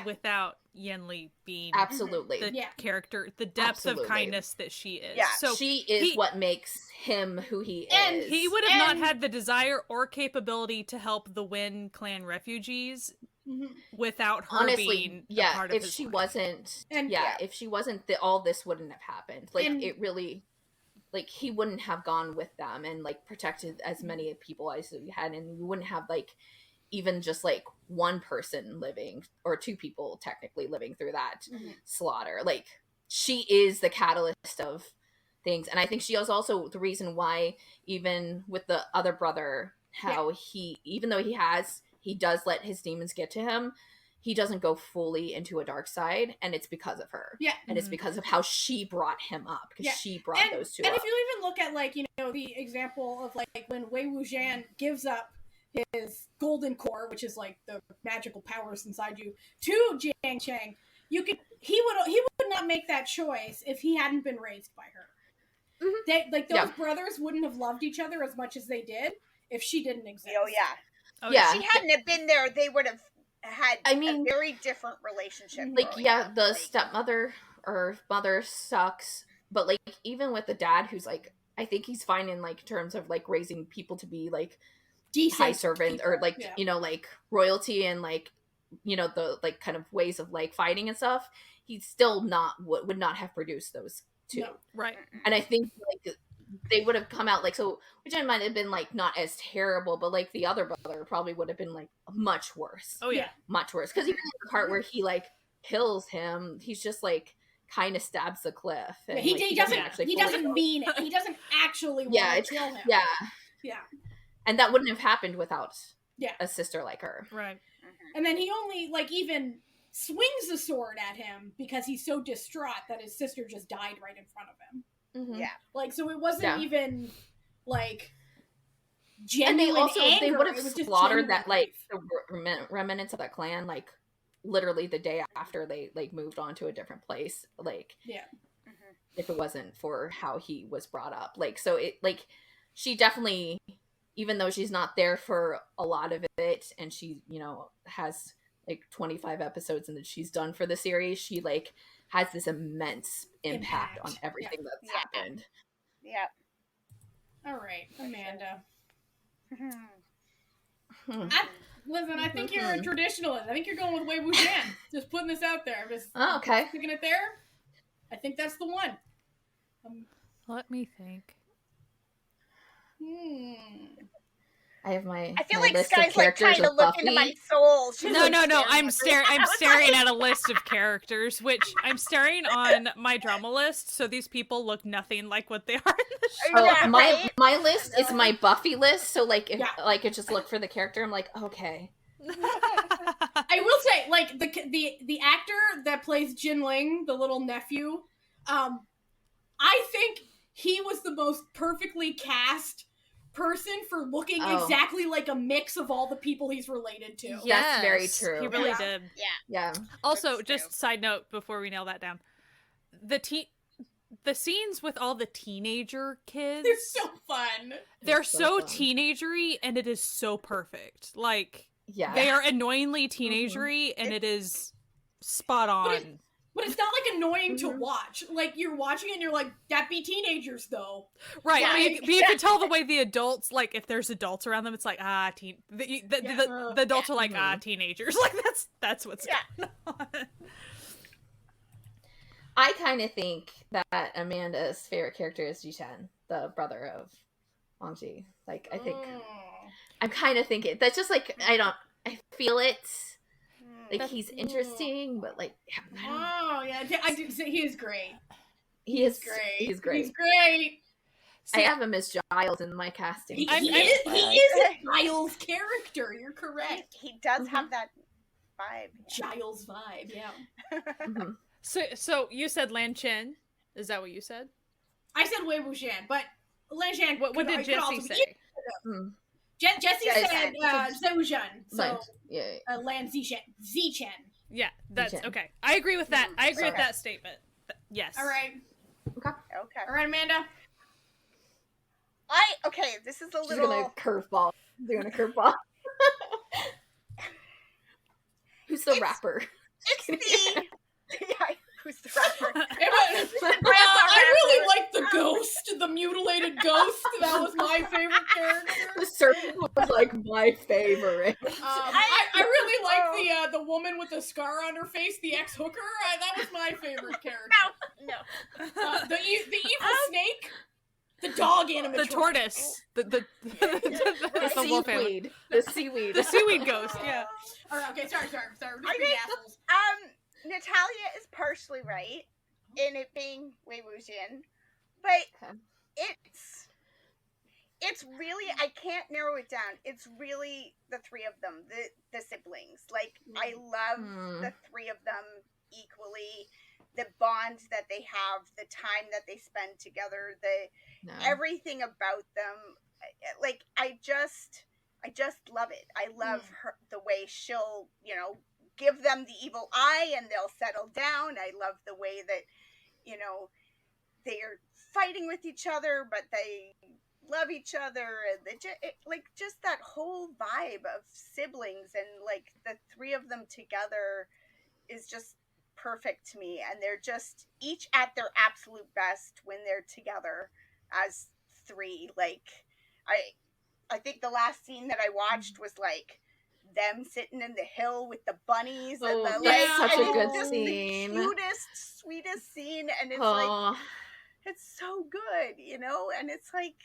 without Yan Li being absolutely the character, the depth of kindness that she is. Yeah. So she is what makes him who he is. And he would have not had the desire or capability to help the Wen clan refugees without her being a part of if his she life. wasn't And if she wasn't, all this wouldn't have happened. Like it really, like he wouldn't have gone with them and like protected as many people as he had, and we wouldn't have like even just like one person living or two people technically living through that slaughter. Like she is the catalyst of things, and I think she is also the reason why, even with the other brother, how he, even though he does let his demons get to him, he doesn't go fully into a dark side, and it's because of her. Yeah. And it's because of how she brought him up, because she brought those two up. And if you even look at, like, you know, the example of, like, when Wei Wuxian gives up his golden core, which is, like, the magical powers inside you, to Jiang Chang, he would not make that choice if he hadn't been raised by her. Those brothers wouldn't have loved each other as much as they did if she didn't exist. Oh, yeah. If she hadn't have been there, they would have had a very different relationship. Like, the stepmother or mother sucks, but like even with the dad, who's like, I think he's fine in like terms of like raising people to be like decent high servants or like you know, like royalty and like, you know, the like kind of ways of like fighting and stuff. He's still not would not have produced those two, right? And I think like they would have come out like, so which I might have been like not as terrible, but like the other brother probably would have been like much worse. Oh yeah, much worse, because even in the part where he like kills him, he's just like kind of stabs the cliff. And, he doesn't mean it. He doesn't actually want to kill him. Yeah. And that wouldn't have happened without a sister like her. Right. And then he only like even swings the sword at him because he's so distraught that his sister just died right in front of him. Yeah. Like, so it wasn't even like genuine and they also anger. They would have slaughtered that like the remnants of that clan like literally the day after they like moved on to a different place, like if it wasn't for how he was brought up. Like, so it like she definitely, even though she's not there for a lot of it, and she, you know, has like 25 episodes and that she's done for the series, she like has this immense impact on everything that's happened. Yeah. All right, Amanda. I think you're a traditionalist. I think you're going with Wei Wuxian. Just putting this out there. Just sticking it there. I think that's the one. Let me think. I have my. I feel like Sky's like trying to look into my soul. No. I'm staring at a list of characters, which I'm staring on my drama list. So these people look nothing like what they are in the show. My list is my Buffy list. So like, if like I just look for the character, I'm like, okay. I will say, like the actor that plays Jinling, the little nephew, I think he was the most perfectly cast person for looking exactly like a mix of all the people he's related to. Yes, that's very true. He really did. Yeah. Also, just side note before we nail that down, the scenes with all the teenager kids, they're so fun. They're so teenagery, and it is so perfect. Like, they are annoyingly teenagery, and it is spot on. But it's not, like, annoying to watch. Like, you're watching it and you're like, that be teenagers, though. Right. But you can tell the way the adults, like, if there's adults around them, it's like, the adults are like, teenagers. Like, that's what's going on. I kind of think that Amanda's favorite character is Jishan, the brother of Wangji. Like, I think... I'm kind of thinking... That's just, like, I feel it... Like, he's interesting, but, like... I do say he is great. He is great. He's great. He's great. I have him as Giles in my casting. He is a Giles character. You're correct. He does have that vibe. Giles vibe, yeah. So you said Lan Chen? Is that what you said? I said Wei Wuxian, but Lan Chen. What did Jessie say? Jessie said Zhou Wuxian. So Lan Zichen. Yeah, that's okay. I agree with that. I agree with that statement. Yes. All right. Okay. All right, Amanda. This is a She's little gonna curveball. Doing a curveball. Who's the rapper? It's the who's the rapper? I really like the ghost, the mutilated ghost. That was my favorite character. The serpent was like my favorite. I really like the woman with the scar on her face, the ex-hooker. That was my favorite character. No. The evil snake. The dog animatronic. The tortoise. The seaweed. The seaweed. The seaweed ghost, yeah. Alright, okay, sorry. I think, Natalia is partially right in it being Wei Wuxian, but it's really, I can't narrow it down. It's really the three of them, the siblings. Like, I love the three of them equally. The bond that they have, the time that they spend together, everything about them. Like, I just love it. I love her, the way she'll, give them the evil eye and they'll settle down. I love the way that, they're fighting with each other, but they love each other. And they just that whole vibe of siblings, and like the three of them together is just perfect to me. And they're just each at their absolute best when they're together as three. Like, I think the last scene that I watched was like them sitting in the hill with the bunnies and that's such a good scene. The cutest, sweetest scene, and it's like it's so good, and it's like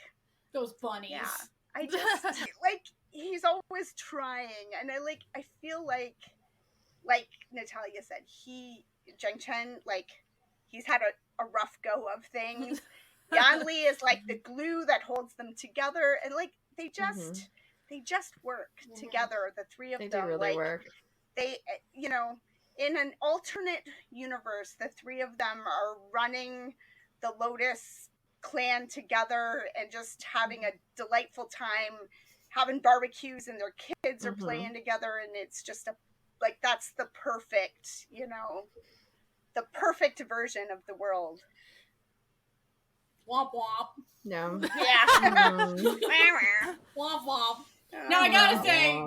those bunnies. Yeah, I just like he's always trying, and I feel like Natalia said, Zheng Chen, like he's had a rough go of things. Yan Li is like the glue that holds them together, and like they just work together. The three of them, do really like, work. They, in an alternate universe, the three of them are running the Lotus clan together and just having a delightful time, having barbecues, and their kids are playing together, and it's just that's the perfect, the perfect version of the world. Womp womp. No. Yeah. Womp womp. Now I gotta say,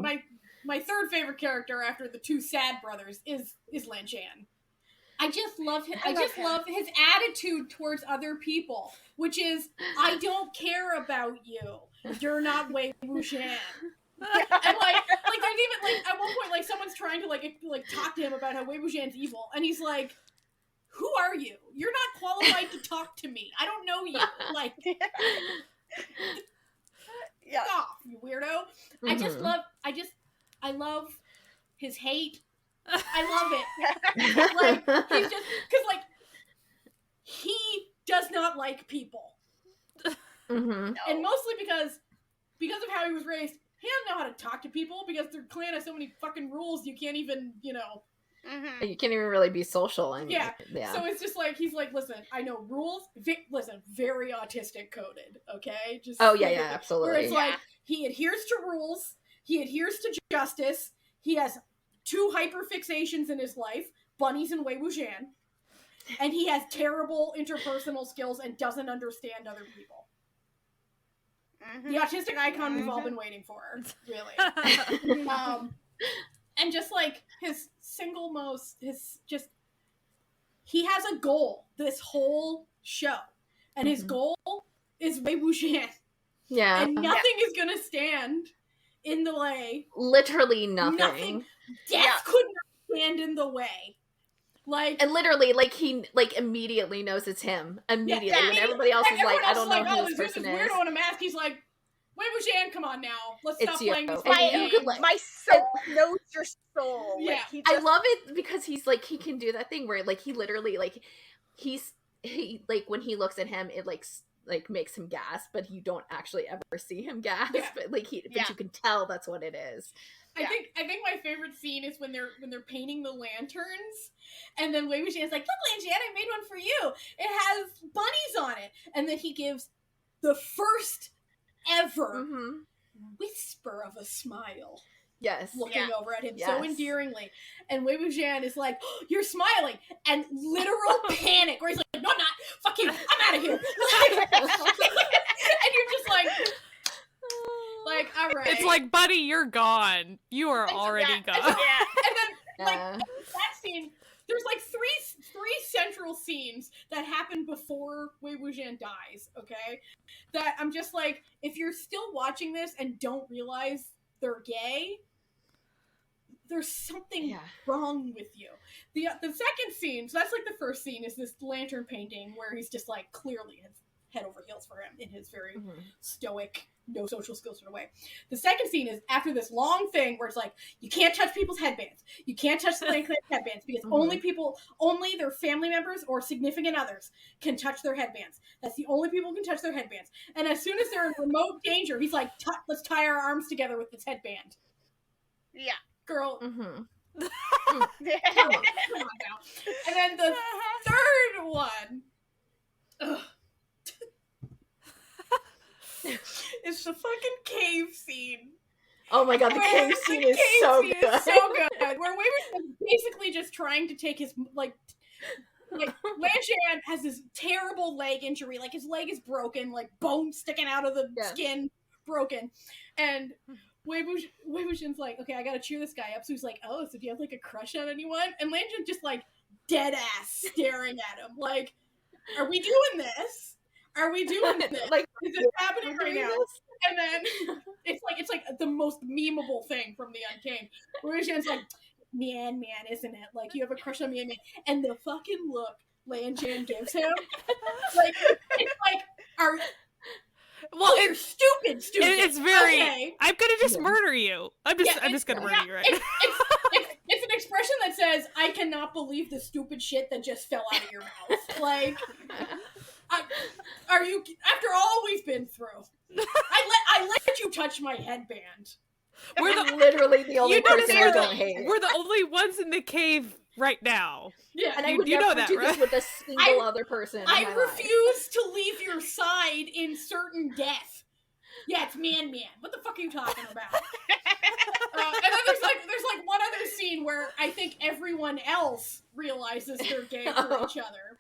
my third favorite character after the two sad brothers is Lan Chen. I just love him. I just love his attitude towards other people, which is, I don't care about you. You're not Wei Wuxian. And like there's even like at one point, like someone's trying to like talk to him about how Wei Wuxian's evil, and he's like, who are you? You're not qualified to talk to me. I don't know you. Like, off, you weirdo. I love his hate. I love it. Like, he's just, because like, he does not like people. No. And mostly because of how he was raised, he doesn't know how to talk to people because their clan has so many fucking rules you can't even, You can't even really be social. And yeah. So it's just like, he's like, listen, I know rules. Very autistic coded, okay? Just absolutely. Where it's like, he adheres to rules, he adheres to justice, he has two hyperfixations in his life, bunnies and Wei Wuxian, and he has terrible interpersonal skills and doesn't understand other people. The autistic icon we've all been waiting for, really. And just like he has a goal this whole show, and his goal is Wei Wuxian. Yeah. And nothing is gonna stand in the way. Literally nothing. Death could not stand in the way. Like, and literally, like, he like immediately knows it's him. Immediately. And everybody else is like, I don't know who this person is. Weirdo in a mask, he's like, Wei Wuxian, come on now. Let's stop playing this game. My soul knows your soul. Yeah. Like, I love it because he's like, he can do that thing where like he literally like he like when he looks at him, it like like makes him gasp, but you don't actually ever see him gasp. Yeah. But like but you can tell that's what it is. I think my favorite scene is when they're painting the lanterns, and then Wei Wuxian's like, "Look, Lan Jian, I made one for you. It has bunnies on it." And then he gives the first ever whisper of a smile. Yes. Looking over at him so endearingly. And Wei Wuxian is like, "Oh, you're smiling." And literal panic, where he's like, "No, I'm not. Fuck you. I'm out of here." And you're just like, all right. It's like, buddy, you're gone. You are already gone. And then, that scene, there's like three central scenes that happen before Wei Wuxian dies, okay? That I'm just like, if you're still watching this and don't realize they're gay, there's something wrong with you. The second scene, so that's like the first scene, is this lantern painting where he's just like clearly head over heels for him in his very stoic, no social skills sort of way. The second scene is after this long thing where it's like, you can't touch people's headbands. You can't touch the Lan Clan headbands because only their family members or significant others can touch their headbands. That's the only people who can touch their headbands. And as soon as they're in remote danger, he's like, let's tie our arms together with this headband. Yeah. Girl. Come on now. And then the third one. Ugh. It's the fucking cave scene. Oh my god, the cave scene is so good. Where Wei Wuxian is basically just trying to take his like Lan Jian has this terrible leg injury, like his leg is broken, like bone sticking out of the skin, broken, and Wei Wuxian's like, okay, I gotta cheer this guy up. So he's like, oh, so do you have like a crush on anyone? And Lan Jian's just like dead ass staring at him, like, are we doing this? Are we doing this? Like, is it happening right now? And then it's like the most memeable thing from the Untamed. Where Wuxian's like, man, isn't it? Like, you have a crush on me, and the fucking look Lan Jian gives him, like, it's like, you're stupid. It's very. Okay. I'm gonna just murder you. I'm just gonna murder you right now. It's an expression that says, I cannot believe the stupid shit that just fell out of your mouth. Like, are you, after all we've been through, I let you touch my headband. We're literally the only person I don't hate. We're the only ones in the cave right now. Yeah, and I would never do this with a single other person. I refuse to leave your side in certain death. Yeah, it's man. What the fuck are you talking about? And then there's like one other scene where I think everyone else realizes they're gay for each other,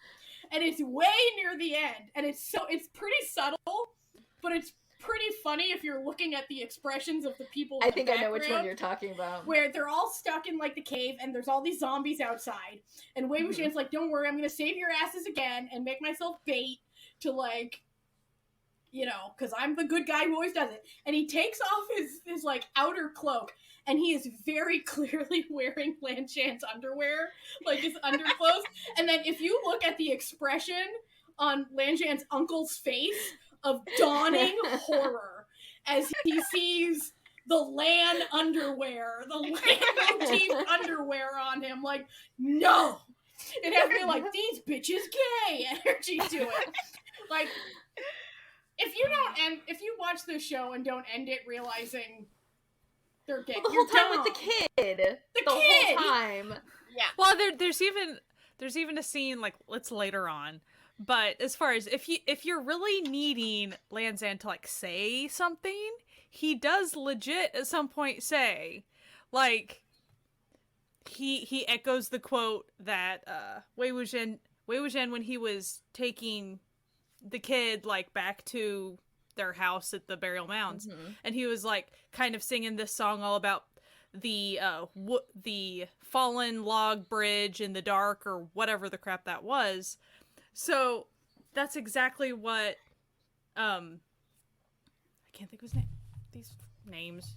and it's way near the end, and it's pretty subtle, but it's pretty funny if you're looking at the expressions of the people. I think I know which one you're talking about. Where they're all stuck in like the cave, and there's all these zombies outside, and Wei Wuxian's like, "Don't worry, I'm gonna save your asses again and make myself bait to like." You know, because I'm the good guy who always does it. And he takes off his like outer cloak, and he is very clearly wearing Lan Jian's underwear, like his underclothes. And then if you look at the expression on Lan Jian's uncle's face of dawning horror as he sees the Lan underwear, the Lan motif underwear on him, like, no! It has to be like, these bitches gay energy to it. Like, if you watch this show and don't end it realizing they're gay, the whole time with the kid, the whole time. Yeah. Well, there's even a scene like it's later on, but as far as if you're really needing Lan Jian to like say something, he does legit at some point say, like, he echoes the quote that Wei Wuxian when he was taking the kid like back to their house at the burial mounds, and he was like kind of singing this song all about the fallen log bridge in the dark or whatever the crap that was. So that's exactly what I can't think of these names.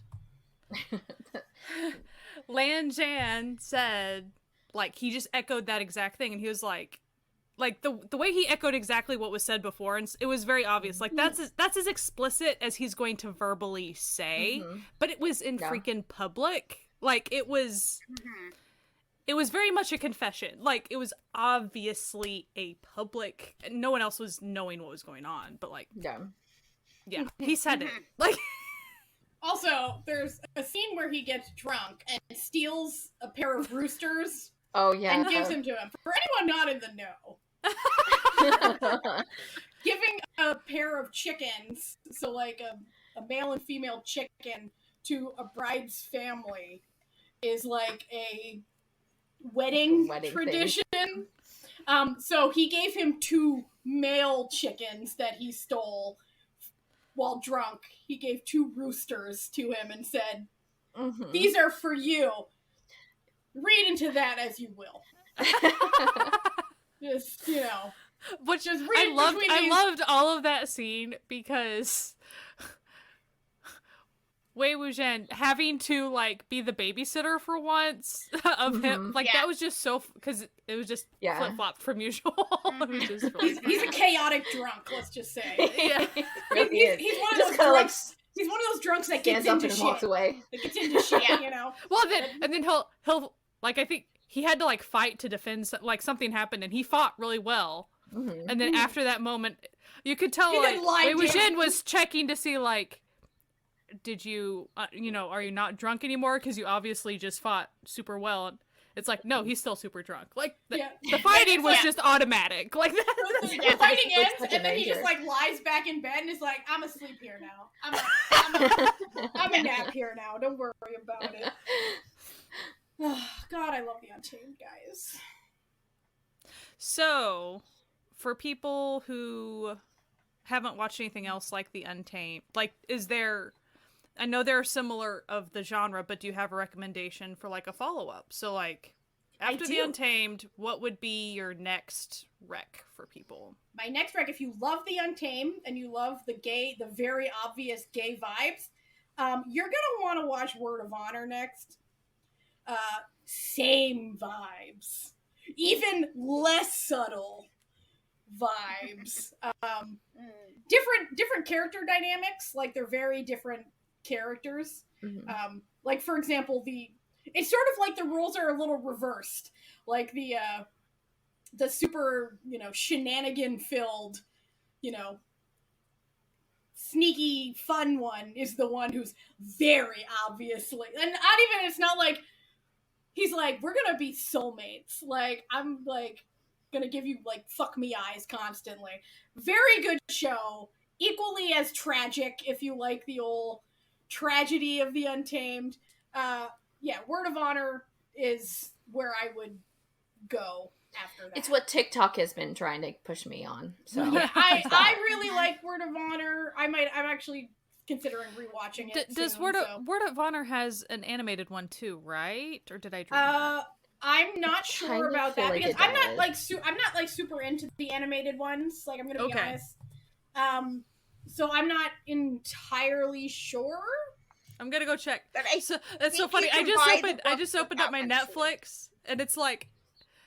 Lan Jian said, like, he just echoed that exact thing, and he was like the way he echoed exactly what was said before, and it was very obvious. Like, that's as explicit as he's going to verbally say, but it was in freaking public. Like, it was it was very much a confession. Like, it was obviously a public, no one else was knowing what was going on, but like, yeah, he said it. Like, also, there's a scene where he gets drunk and steals a pair of roosters. Oh yeah, and gives them to him. For anyone not in the know, giving a pair of chickens, so like a male and female chicken, to a bride's family is like a wedding tradition. So he gave him 2 male chickens that he stole while drunk. He gave 2 roosters to him and said, these are for you. Read into that as you will. Just, you know. But just I loved all of that scene because Wei Wuxian having to like be the babysitter for once of him, like that was just so, because it was just flip flop from usual. It was just really he's a chaotic drunk. Let's just say. Yeah, he's one of those drunks. He's one of those drunks that gets into shit. Walks away. That gets into shit, you know. Well, then he'll like, I think he had to like fight to defend, like something happened and he fought really well. And then after that moment, you could tell like Wei Wuxian was checking to see like, did you, are you not drunk anymore? Because you obviously just fought super well. And it's like, no, he's still super drunk. Like, the fighting was just automatic. Like, the fighting ends, and then he just, like, lies back in bed and is like, I'm asleep here now. I'm a nap here now. Don't worry about it. Oh, God, I love the Untamed, guys. So, for people who haven't watched anything else like the Untamed, like, is there... I know they're similar of the genre, but do you have a recommendation for like a follow-up? So like after the Untamed, what would be your next rec for people? My next rec, if you love the Untamed and you love the very obvious gay vibes, you're gonna want to watch Word of Honor next. Same vibes, even less subtle vibes. Different character dynamics, like they're very different characters. Like for example, it's sort of like the roles are a little reversed. Like the super, shenanigan filled, sneaky fun one is the one who's very obviously, and it's not like he's like, we're gonna be soulmates. Like, I'm like gonna give you like fuck me eyes constantly. Very good show. Equally as tragic if you like the old tragedy of the Untamed. Word of Honor is where I would go after that. It's what TikTok has been trying to push me on. So I really like Word of Honor. I'm actually considering rewatching it. Does Word of Honor has an animated one too, right? Or did I dream that? I'm not sure about that because I'm not like super into the animated ones. Like, I'm gonna be honest. So I'm not entirely sure. I'm gonna go check. It's so funny. I just opened up my Netflix and it's like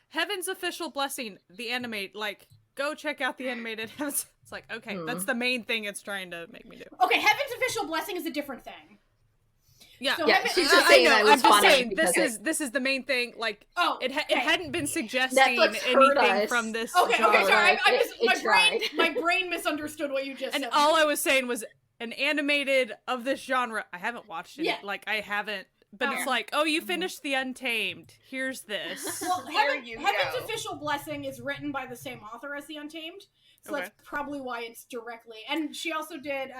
Heaven's Official Blessing, the animate. Like, go check out the animated. It's like, okay, that's the main thing it's trying to make me do. Okay, Heaven's Official Blessing is a different thing. Yeah, so she's just saying that was funny. This is the main thing. Like, it hadn't been suggesting Netflix anything from this. Okay, sorry. Tried. My brain misunderstood what you just said. And all I was saying was an animated of this genre. I haven't watched it. Yeah. Like, I haven't. But it's like, oh, you finished the Untamed. Here's this. Well, Heaven's Official Blessing is written by the same author as the Untamed, so that's probably why it's directly. And she also did.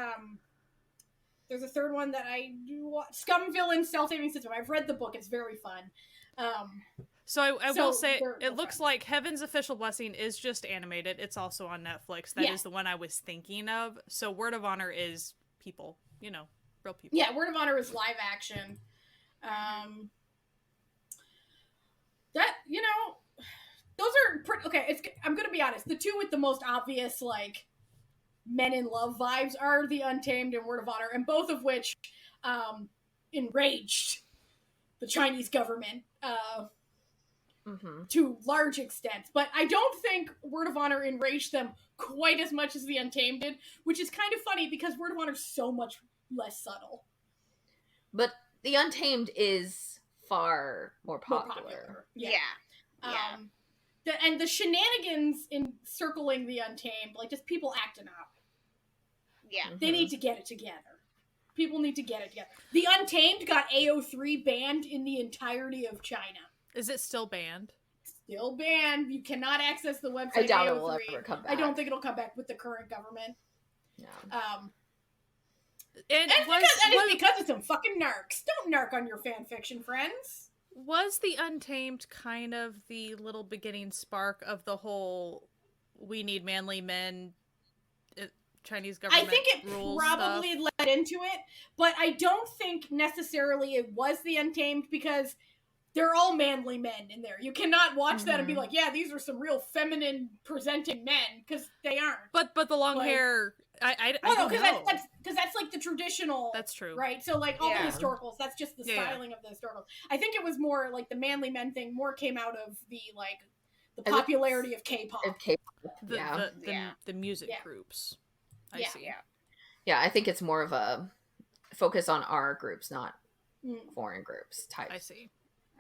There's a third one that I do watch, Scum Villain Self-Saving System. I've read the book. It's very fun. So I will say, it looks like Heaven's Official Blessing is just animated. It's also on Netflix. That is the one I was thinking of. So Word of Honor is people, real people. Yeah, Word of Honor is live action. Those are pretty, okay. I'm gonna be honest. The two with the most obvious, like, men in love vibes are the Untamed and Word of Honor, and both of which enraged the Chinese government to large extents. But I don't think Word of Honor enraged them quite as much as the Untamed did, which is kind of funny because Word of Honor is so much less subtle. But the Untamed is far more popular. Yeah. And the shenanigans encircling the Untamed, like just people acting up. Yeah. They need to get it together. People need to get it together. The Untamed got AO3 banned in the entirety of China. Is it still banned? Still banned. You cannot access the website. I doubt AO3. it will ever come back. I don't think it'll come back with the current government. No. It's because of some fucking narcs. Don't narc on your fan fiction friends. Was the Untamed kind of the little beginning spark of the whole "we need manly men"? Chinese government. I think it probably stuff. led into it, but I don't think necessarily it was the Untamed because they're all manly men in there. You cannot watch that and be like, yeah, these are some real feminine presenting men, because they aren't. But the long hair, I don't know. Because that's like the traditional. That's true, right? So like all the historicals, that's just the styling of the historicals. I think it was more like the manly men thing. More came out of the popularity of K-pop. The music groups. I see. Yeah, I think it's more of a focus on our groups, not foreign groups type. I see.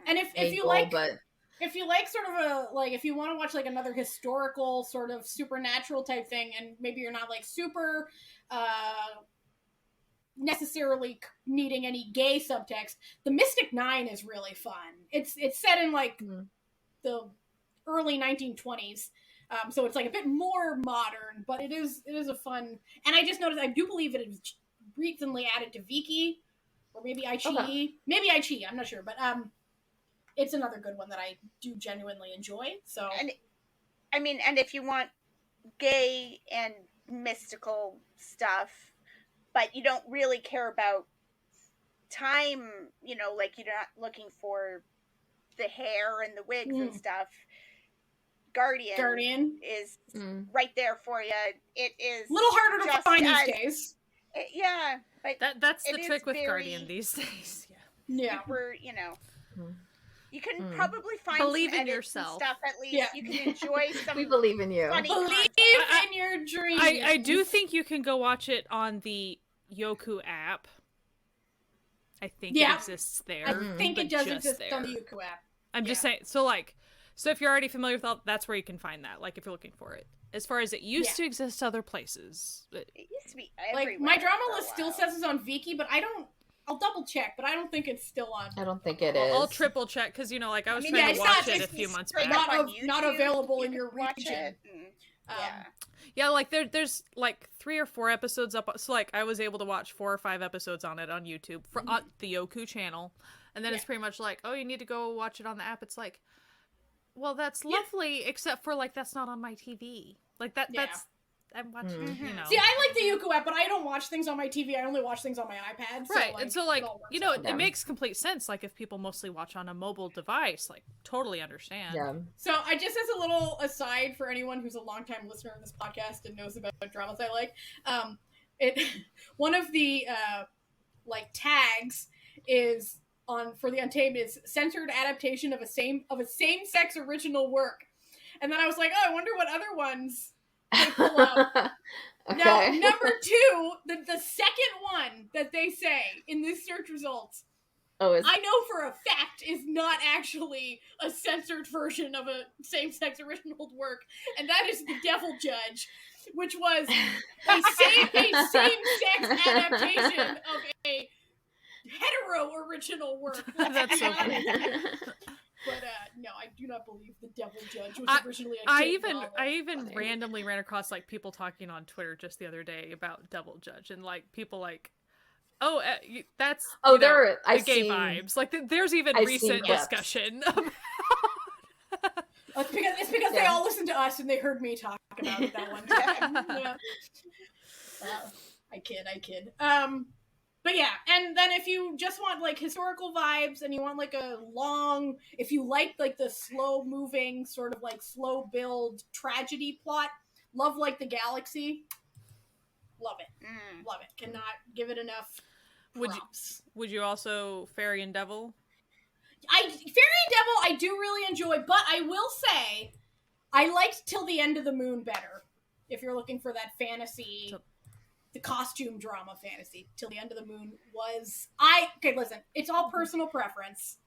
And if you like sort of if you want to watch like another historical sort of supernatural type thing, and maybe you're not like super necessarily needing any gay subtext, the Mystic Nine is really fun. It's set in like the early 1920s. So it's like a bit more modern, but it is a fun. And I just noticed, I do believe it is recently added to Viki, or maybe iQIYI, maybe iQIYI, I'm not sure, but it's another good one that I do genuinely enjoy. So, and if you want gay and mystical stuff, but you don't really care about time, like you're not looking for the hair and the wigs and stuff. Guardian is right there for you. It is a little harder to find these days. But that's the trick with Guardian these days. Yeah. We're you can probably find believe some in yourself stuff at least. Yeah. You can enjoy some. We believe in you. Believe in your dreams. I do think you can go watch it on the Yoku app. I think it exists there. I think it does exist on the Yoku app. I'm just saying. So if you're already familiar with all, that's where you can find that. Like if you're looking for it. As far as it used to exist other places. It used to be everywhere. Like my drama list still says it's on Viki, but I'll double check, but I don't think it's still on. I don't think it is. I'll triple check because I was trying to watch it a few months back. Not available in your region. Like there's like 3 or 4 episodes up. So like I was able to watch 4 or 5 episodes on it on YouTube on the Yoku channel, and then it's pretty much like, oh, you need to go watch it on the app. It's like, well, that's lovely, except for like that's not on my TV. Like that's I'm watching. See, I like the Yoku app, but I don't watch things on my TV. I only watch things on my iPad. Right, and so like it makes complete sense. Like if people mostly watch on a mobile device, like totally understand. Yeah. So I just as a little aside for anyone who's a longtime listener of this podcast and knows about dramas I like, one of the tags is for the Untamed is censored adaptation of a same-sex original work, and then I was like, oh, I wonder what other ones they pull out. Okay. Now, number 2, the second one that they say in these search results, I know for a fact is not actually a censored version of a same-sex original work, and that is The Devil Judge, which was a same-sex adaptation of a hetero original work. That's so funny. But no, I do not believe The Devil Judge was originally a gay novel. I even randomly ran across like people talking on Twitter just the other day about Devil Judge, and like people like, oh, that's the gay vibes. Like there's even recent discussion about. It's because they all listened to us and they heard me talk about it that one time. I kid. But yeah, and then if you just want like historical vibes and you want like if you like the slow moving sort of like slow build tragedy plot, Love Like the Galaxy, love it. Love it. Cannot give it enough props. Would you also Fairy and Devil? Fairy and Devil I do really enjoy, but I will say I liked Till the End of the Moon better. If you're looking for that fantasy, the costume drama fantasy, Till the End of the Moon was... Okay, listen, it's all personal preference.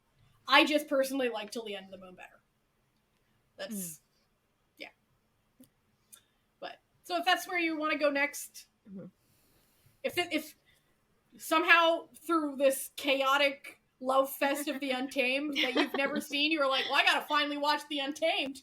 I just personally like Till the End of the Moon better. That's yeah. But so if that's where you want to go next, if somehow through this chaotic love fest of the Untamed that you've never seen, you were like, well, I gotta finally watch the Untamed.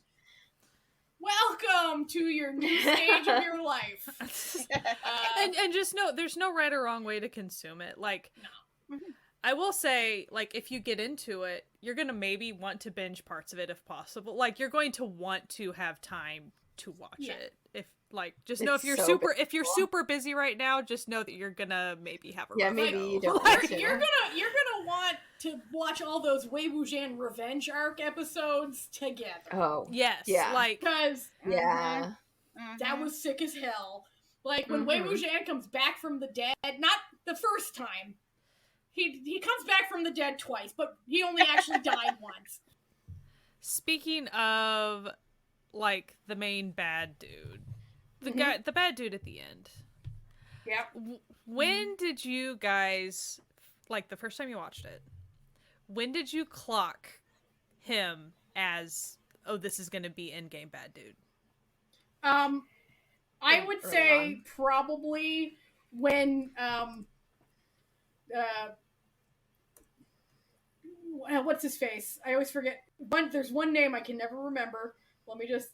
Welcome to your new stage of your life. And just know, there's no right or wrong way to consume it. Like, no. I will say, like, if you get into it, you're gonna maybe want to binge parts of it if possible. Like, you're going to want to have time to watch it. If like, just know if you're super busy right now, just know that you're gonna maybe have a maybe go. you don't. Like, you're gonna want to watch all those Wei Wuxian revenge arc episodes together. Oh yes, yeah, like because that was sick as hell. Like when Wei Wuxian comes back from the dead, not the first time. He comes back from the dead twice, but he only actually died once. Speaking of, like, the main bad dude, the bad dude at the end. Yeah. When did you guys, like, the first time you watched it, when did you clock him as, oh, this is going to be endgame bad dude? I would say probably when what's his face? I always forget. There's one name I can never remember. Let me just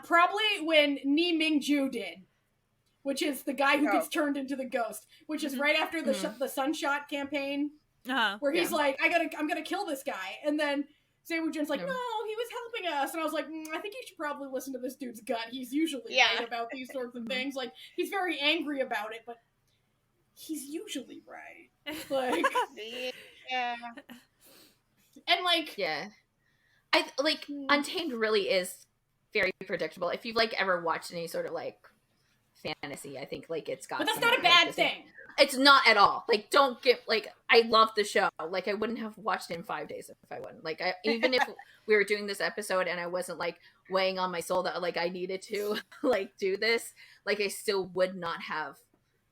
probably when Ni Mingju did, which is the guy who gets turned into the ghost, which is right after the Sunshot campaign, where he's like, I'm gonna kill this guy, and then Wei Wuxian's like, no, he was helping us, and I was like, I think you should probably listen to this dude's gut. He's usually right about these sorts of things. Like, he's very angry about it, but he's usually right. Like, and like, I like Untamed really is very predictable. If you've like ever watched any sort of like fantasy, I think like it's got. But that's not a bad thing. It's not at all. Like, don't get like. I love the show. Like, I wouldn't have watched it in 5 days if I wouldn't. Like, even if we were doing this episode and I wasn't like weighing on my soul that like I needed to like do this, like I still would not have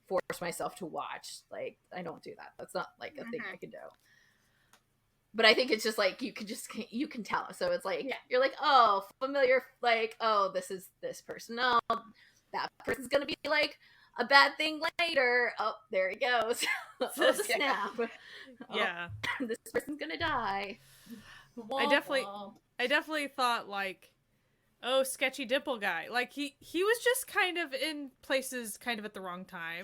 forced myself to watch. Like, I don't do that. That's not like a thing I can do. But I think it's just like you can tell. So it's like you're like, oh, familiar. Like, oh, this is this person. Oh, that person's gonna be like a bad thing later. Oh, there he goes. Oh, snap. Yeah. Oh, this person's gonna die. I definitely thought like, oh, sketchy dimple guy. Like he was just kind of in places kind of at the wrong time.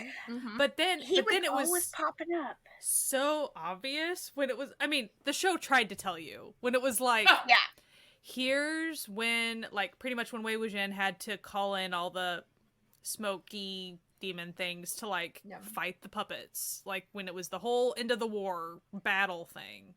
But then it was popping up. So obvious when it was, I mean, the show tried to tell you when it was like, here's when, like, pretty much when Wei Wuxian had to call in all the smoky demon things to like fight the puppets, like when it was the whole end of the war battle thing.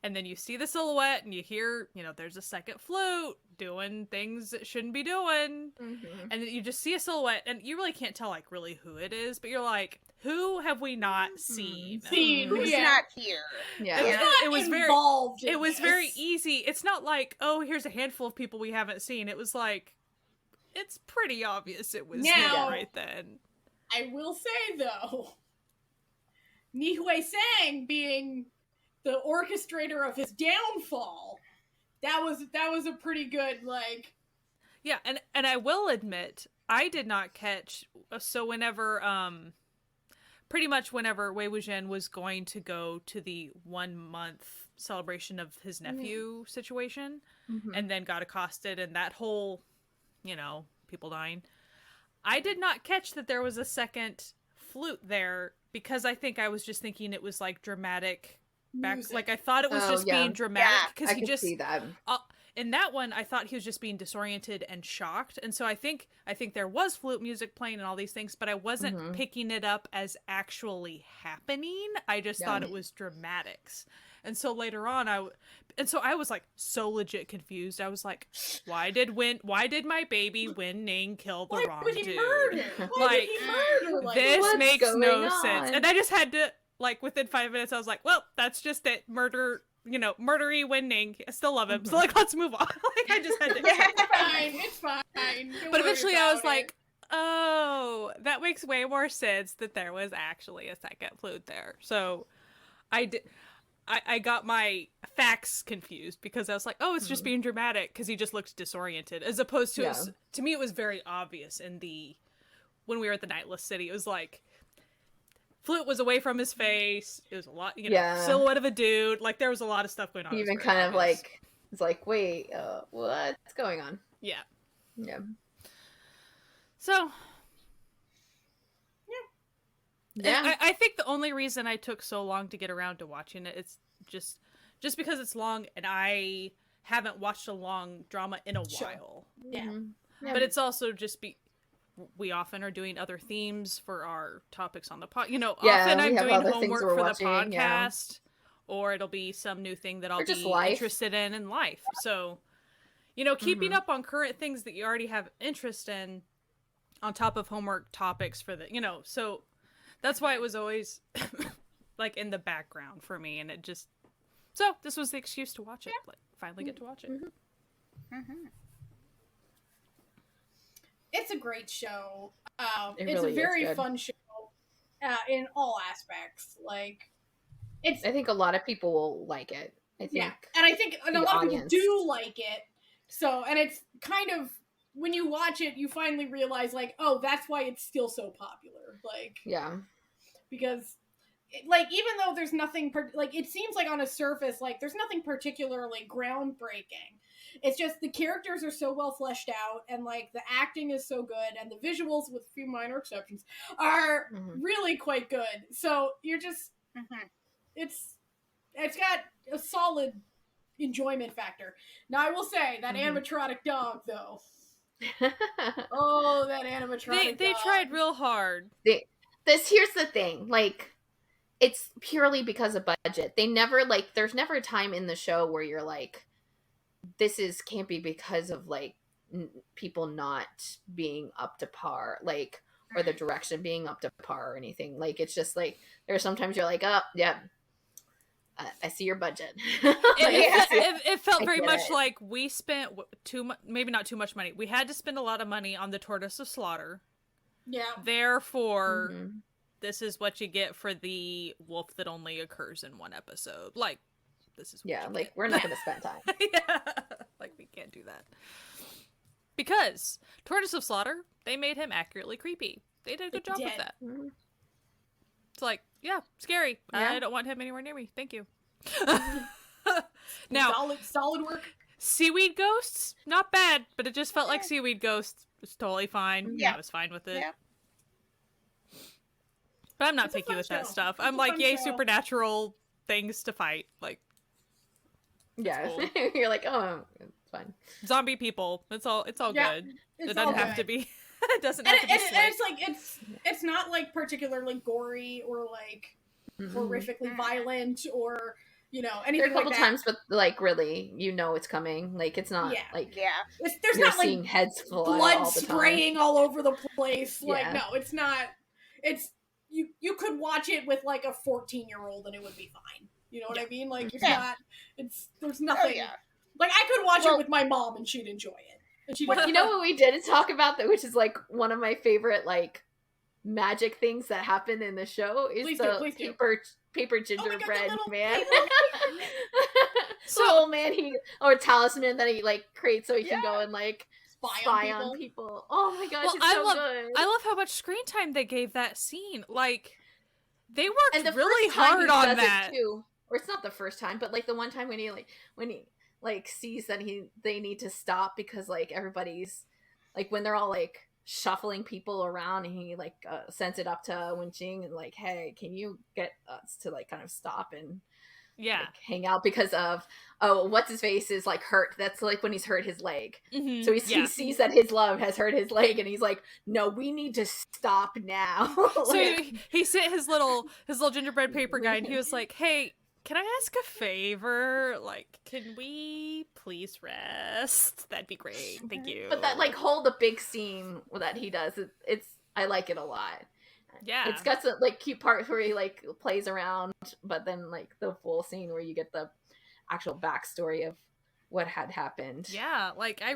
And then you see the silhouette and you hear, there's a second flute doing things it shouldn't be doing. And then you just see a silhouette and you really can't tell like really who it is, but you're like, who have we not seen? Who's not here? It was involved. It was very easy. It's not like, oh, here's a handful of people we haven't seen. It was like, it's pretty obvious it was him right then. I will say though, Ni Hui Sang being the orchestrator of his downfall, that was a pretty good, like... Yeah, and I will admit, I did not catch, so whenever, pretty much whenever Wei Wuxian was going to go to the 1 month celebration of his nephew situation, and then got accosted, and that whole, people dying, I did not catch that there was a second flute there, because I think I was just thinking it was, like, dramatic... Back, like I thought it was being dramatic because he just see that. In that one I thought he was just being disoriented and shocked, and so I think there was flute music playing and all these things, but I wasn't picking it up as actually happening. I just thought it was dramatics, and so later on I was like so legit confused. I was like, why did my baby Wen Ning kill the wrong dude? Why did he murder? This makes no sense, and I just had to. Like, within 5 minutes, I was like, well, that's just it. Murdery Wen-Ning. I still love him. So, like, let's move on. Like, I just had to... It's fine. But eventually I was like, oh, that makes way more sense that there was actually a second flute there. So, I got my facts confused because I was like, oh, it's just being dramatic because he just looked disoriented, as opposed to to me it was very obvious when we were at the Nightless City. It was like Flute was away from his face. It was a lot, silhouette of a dude. Like there was a lot of stuff going on. He even kind of like it's like, wait, what's going on? Yeah. So. Yeah, I think the only reason I took so long to get around to watching it, it's just because it's long and I haven't watched a long drama in a while. Yeah. But it's also just we often are doing other themes for our topics on the pod. Often I'm doing homework for the podcast, or it'll be some new thing that I'll be interested in life. So, keeping up on current things that you already have interest in on top of homework topics for the, so that's why it was always like in the background for me. And so this was the excuse to watch it. Like finally get to watch it. It's a great show. It it's really a very is good. fun show in all aspects. Like, I think a lot of people will like it. I think. Yeah, and I think a lot of people do like it. So, and it's kind of, when you watch it, you finally realize, like, oh, that's why it's still so popular. Like, because, even though there's nothing, it seems like on a surface, like, there's nothing particularly groundbreaking. It's just the characters are so well fleshed out, and, like, the acting is so good, and the visuals, with a few minor exceptions, are really quite good. So, you're just, it's got a solid enjoyment factor. Now, I will say, that animatronic dog, though. Oh, that animatronic They dog. tried real hard. Here's the thing, like, it's purely because of budget. They never, like, there's never a time in the show where you're like, can't be because of, like, people not being up to par, like, or the direction being up to par or anything. Like, it's just, like, there's sometimes you're like, oh, yeah, I see your budget. It felt very much like we spent maybe not too much money. We had to spend a lot of money on the Tortoise of Slaughter. Yeah. Therefore, this is what you get for the wolf that only occurs in one episode. Like, this is what you get. We're not going to spend time. Like, we can't do that. Because Tortoise of Slaughter, they made him accurately creepy. They did a good job with that. It's like, yeah, scary. Yeah. I don't want him anywhere near me. Thank you. Now, solid work. Seaweed ghosts, not bad, but it just felt like seaweed ghosts. It's totally fine. Yeah, I was fine with it. Yeah. But I'm not picky with that stuff. I'm like, yay, supernatural things to fight. Like, cool. You're like, oh, it's fine. Zombie people. It's all good. It doesn't have to be. It doesn't have to be. And it's like it's not like particularly gory or like horrifically violent or anything. There are a couple like times, but like really, it's coming. Like it's not like there's you're not seeing like heads fly blood all the spraying time. all over the place. Like no, it's not. It's you could watch it with like a 14-year-old and it would be fine. You know what I mean? Like it's not. There's nothing. Like I could watch it with my mom and she'd enjoy it. You know what we didn't talk about, that which is like one of my favorite like magic things that happen in the show is paper gingerbread man. So old man or talisman that he like creates so he can go and like spy on people. Oh my gosh, it's so good. I love how much screen time they gave that scene. Like they worked really hard on that too. Or it's not the first time, but like the one time when he sees that they need to stop because like everybody's like when they're all like shuffling people around and he like sends it up to Wenjing and like, hey, can you get us to like kind of stop and like, hang out because of what's his face is like hurt. That's like when he's hurt his leg. So he sees that his love has hurt his leg and he's like, no, we need to stop now. So he sent his little gingerbread paper guy and he was like, hey, can I ask a favor? Like, can we please rest? That'd be great. Thank you. But that like whole the big scene that he does, it's I like it a lot. Yeah, it's got some like cute parts where he like plays around, but then like the full scene where you get the actual backstory of what had happened. Yeah, like I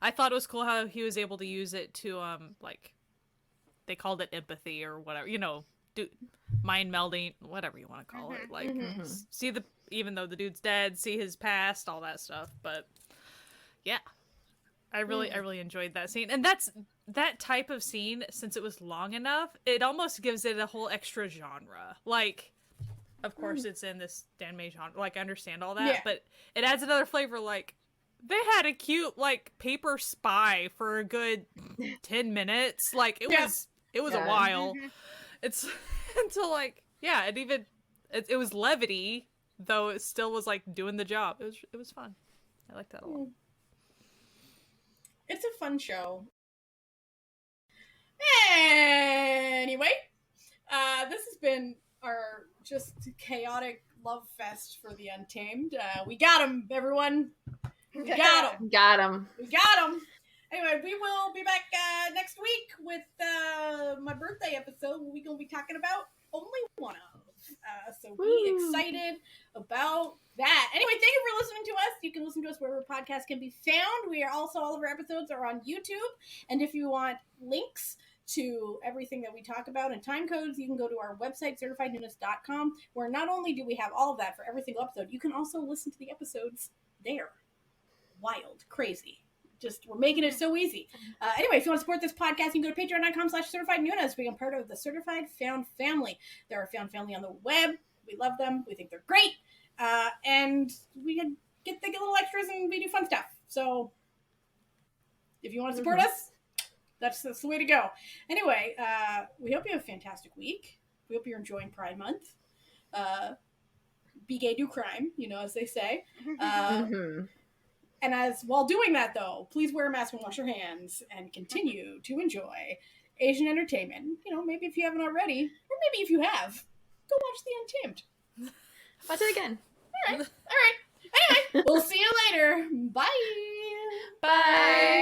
thought it was cool how he was able to use it to like they called it empathy or whatever, do mind melding, whatever you want to call it. Like, see even though the dude's dead, see his past, all that stuff. But yeah, I really enjoyed that scene, and that type of scene. Since it was long enough, it almost gives it a whole extra genre. Like, of course, it's in this anime genre. Like, I understand all that, but it adds another flavor. Like, they had a cute like paper spy for a good 10 minutes. Like, it was a while. It's until like it was levity, though it still was like doing the job. It was fun. I like that a lot. It's a fun show. Anyway, this has been our just chaotic love fest for the Untamed. We got him, everyone. We got him. Got him. We got him. Anyway, we will be back next week with my birthday episode. We're going to be talking about only one of. So be excited about that. Anyway, thank you for listening to us. You can listen to us wherever podcasts can be found. We are also, all of our episodes are on YouTube. And if you want links to everything that we talk about and time codes, you can go to our website, certifiednoonas.com, where not only do we have all of that for every single episode, you can also listen to the episodes there. Wild. Crazy. Just, we're making it so easy. Anyway, if you want to support this podcast, you can go to patreon.com/certifiednoonas. Become part of the Certified Found Family. They're a found family on the web. We love them. We think they're great. And we get little extras and we do fun stuff. So if you want to support us, that's the way to go. Anyway, we hope you have a fantastic week. We hope you're enjoying Pride Month. Be gay, do crime, as they say. And while doing that, though, please wear a mask and wash your hands and continue to enjoy Asian entertainment. Maybe if you haven't already, or maybe if you have, go watch The Untamed. Watch it again. All right. Anyway, we'll see you later. Bye. Bye.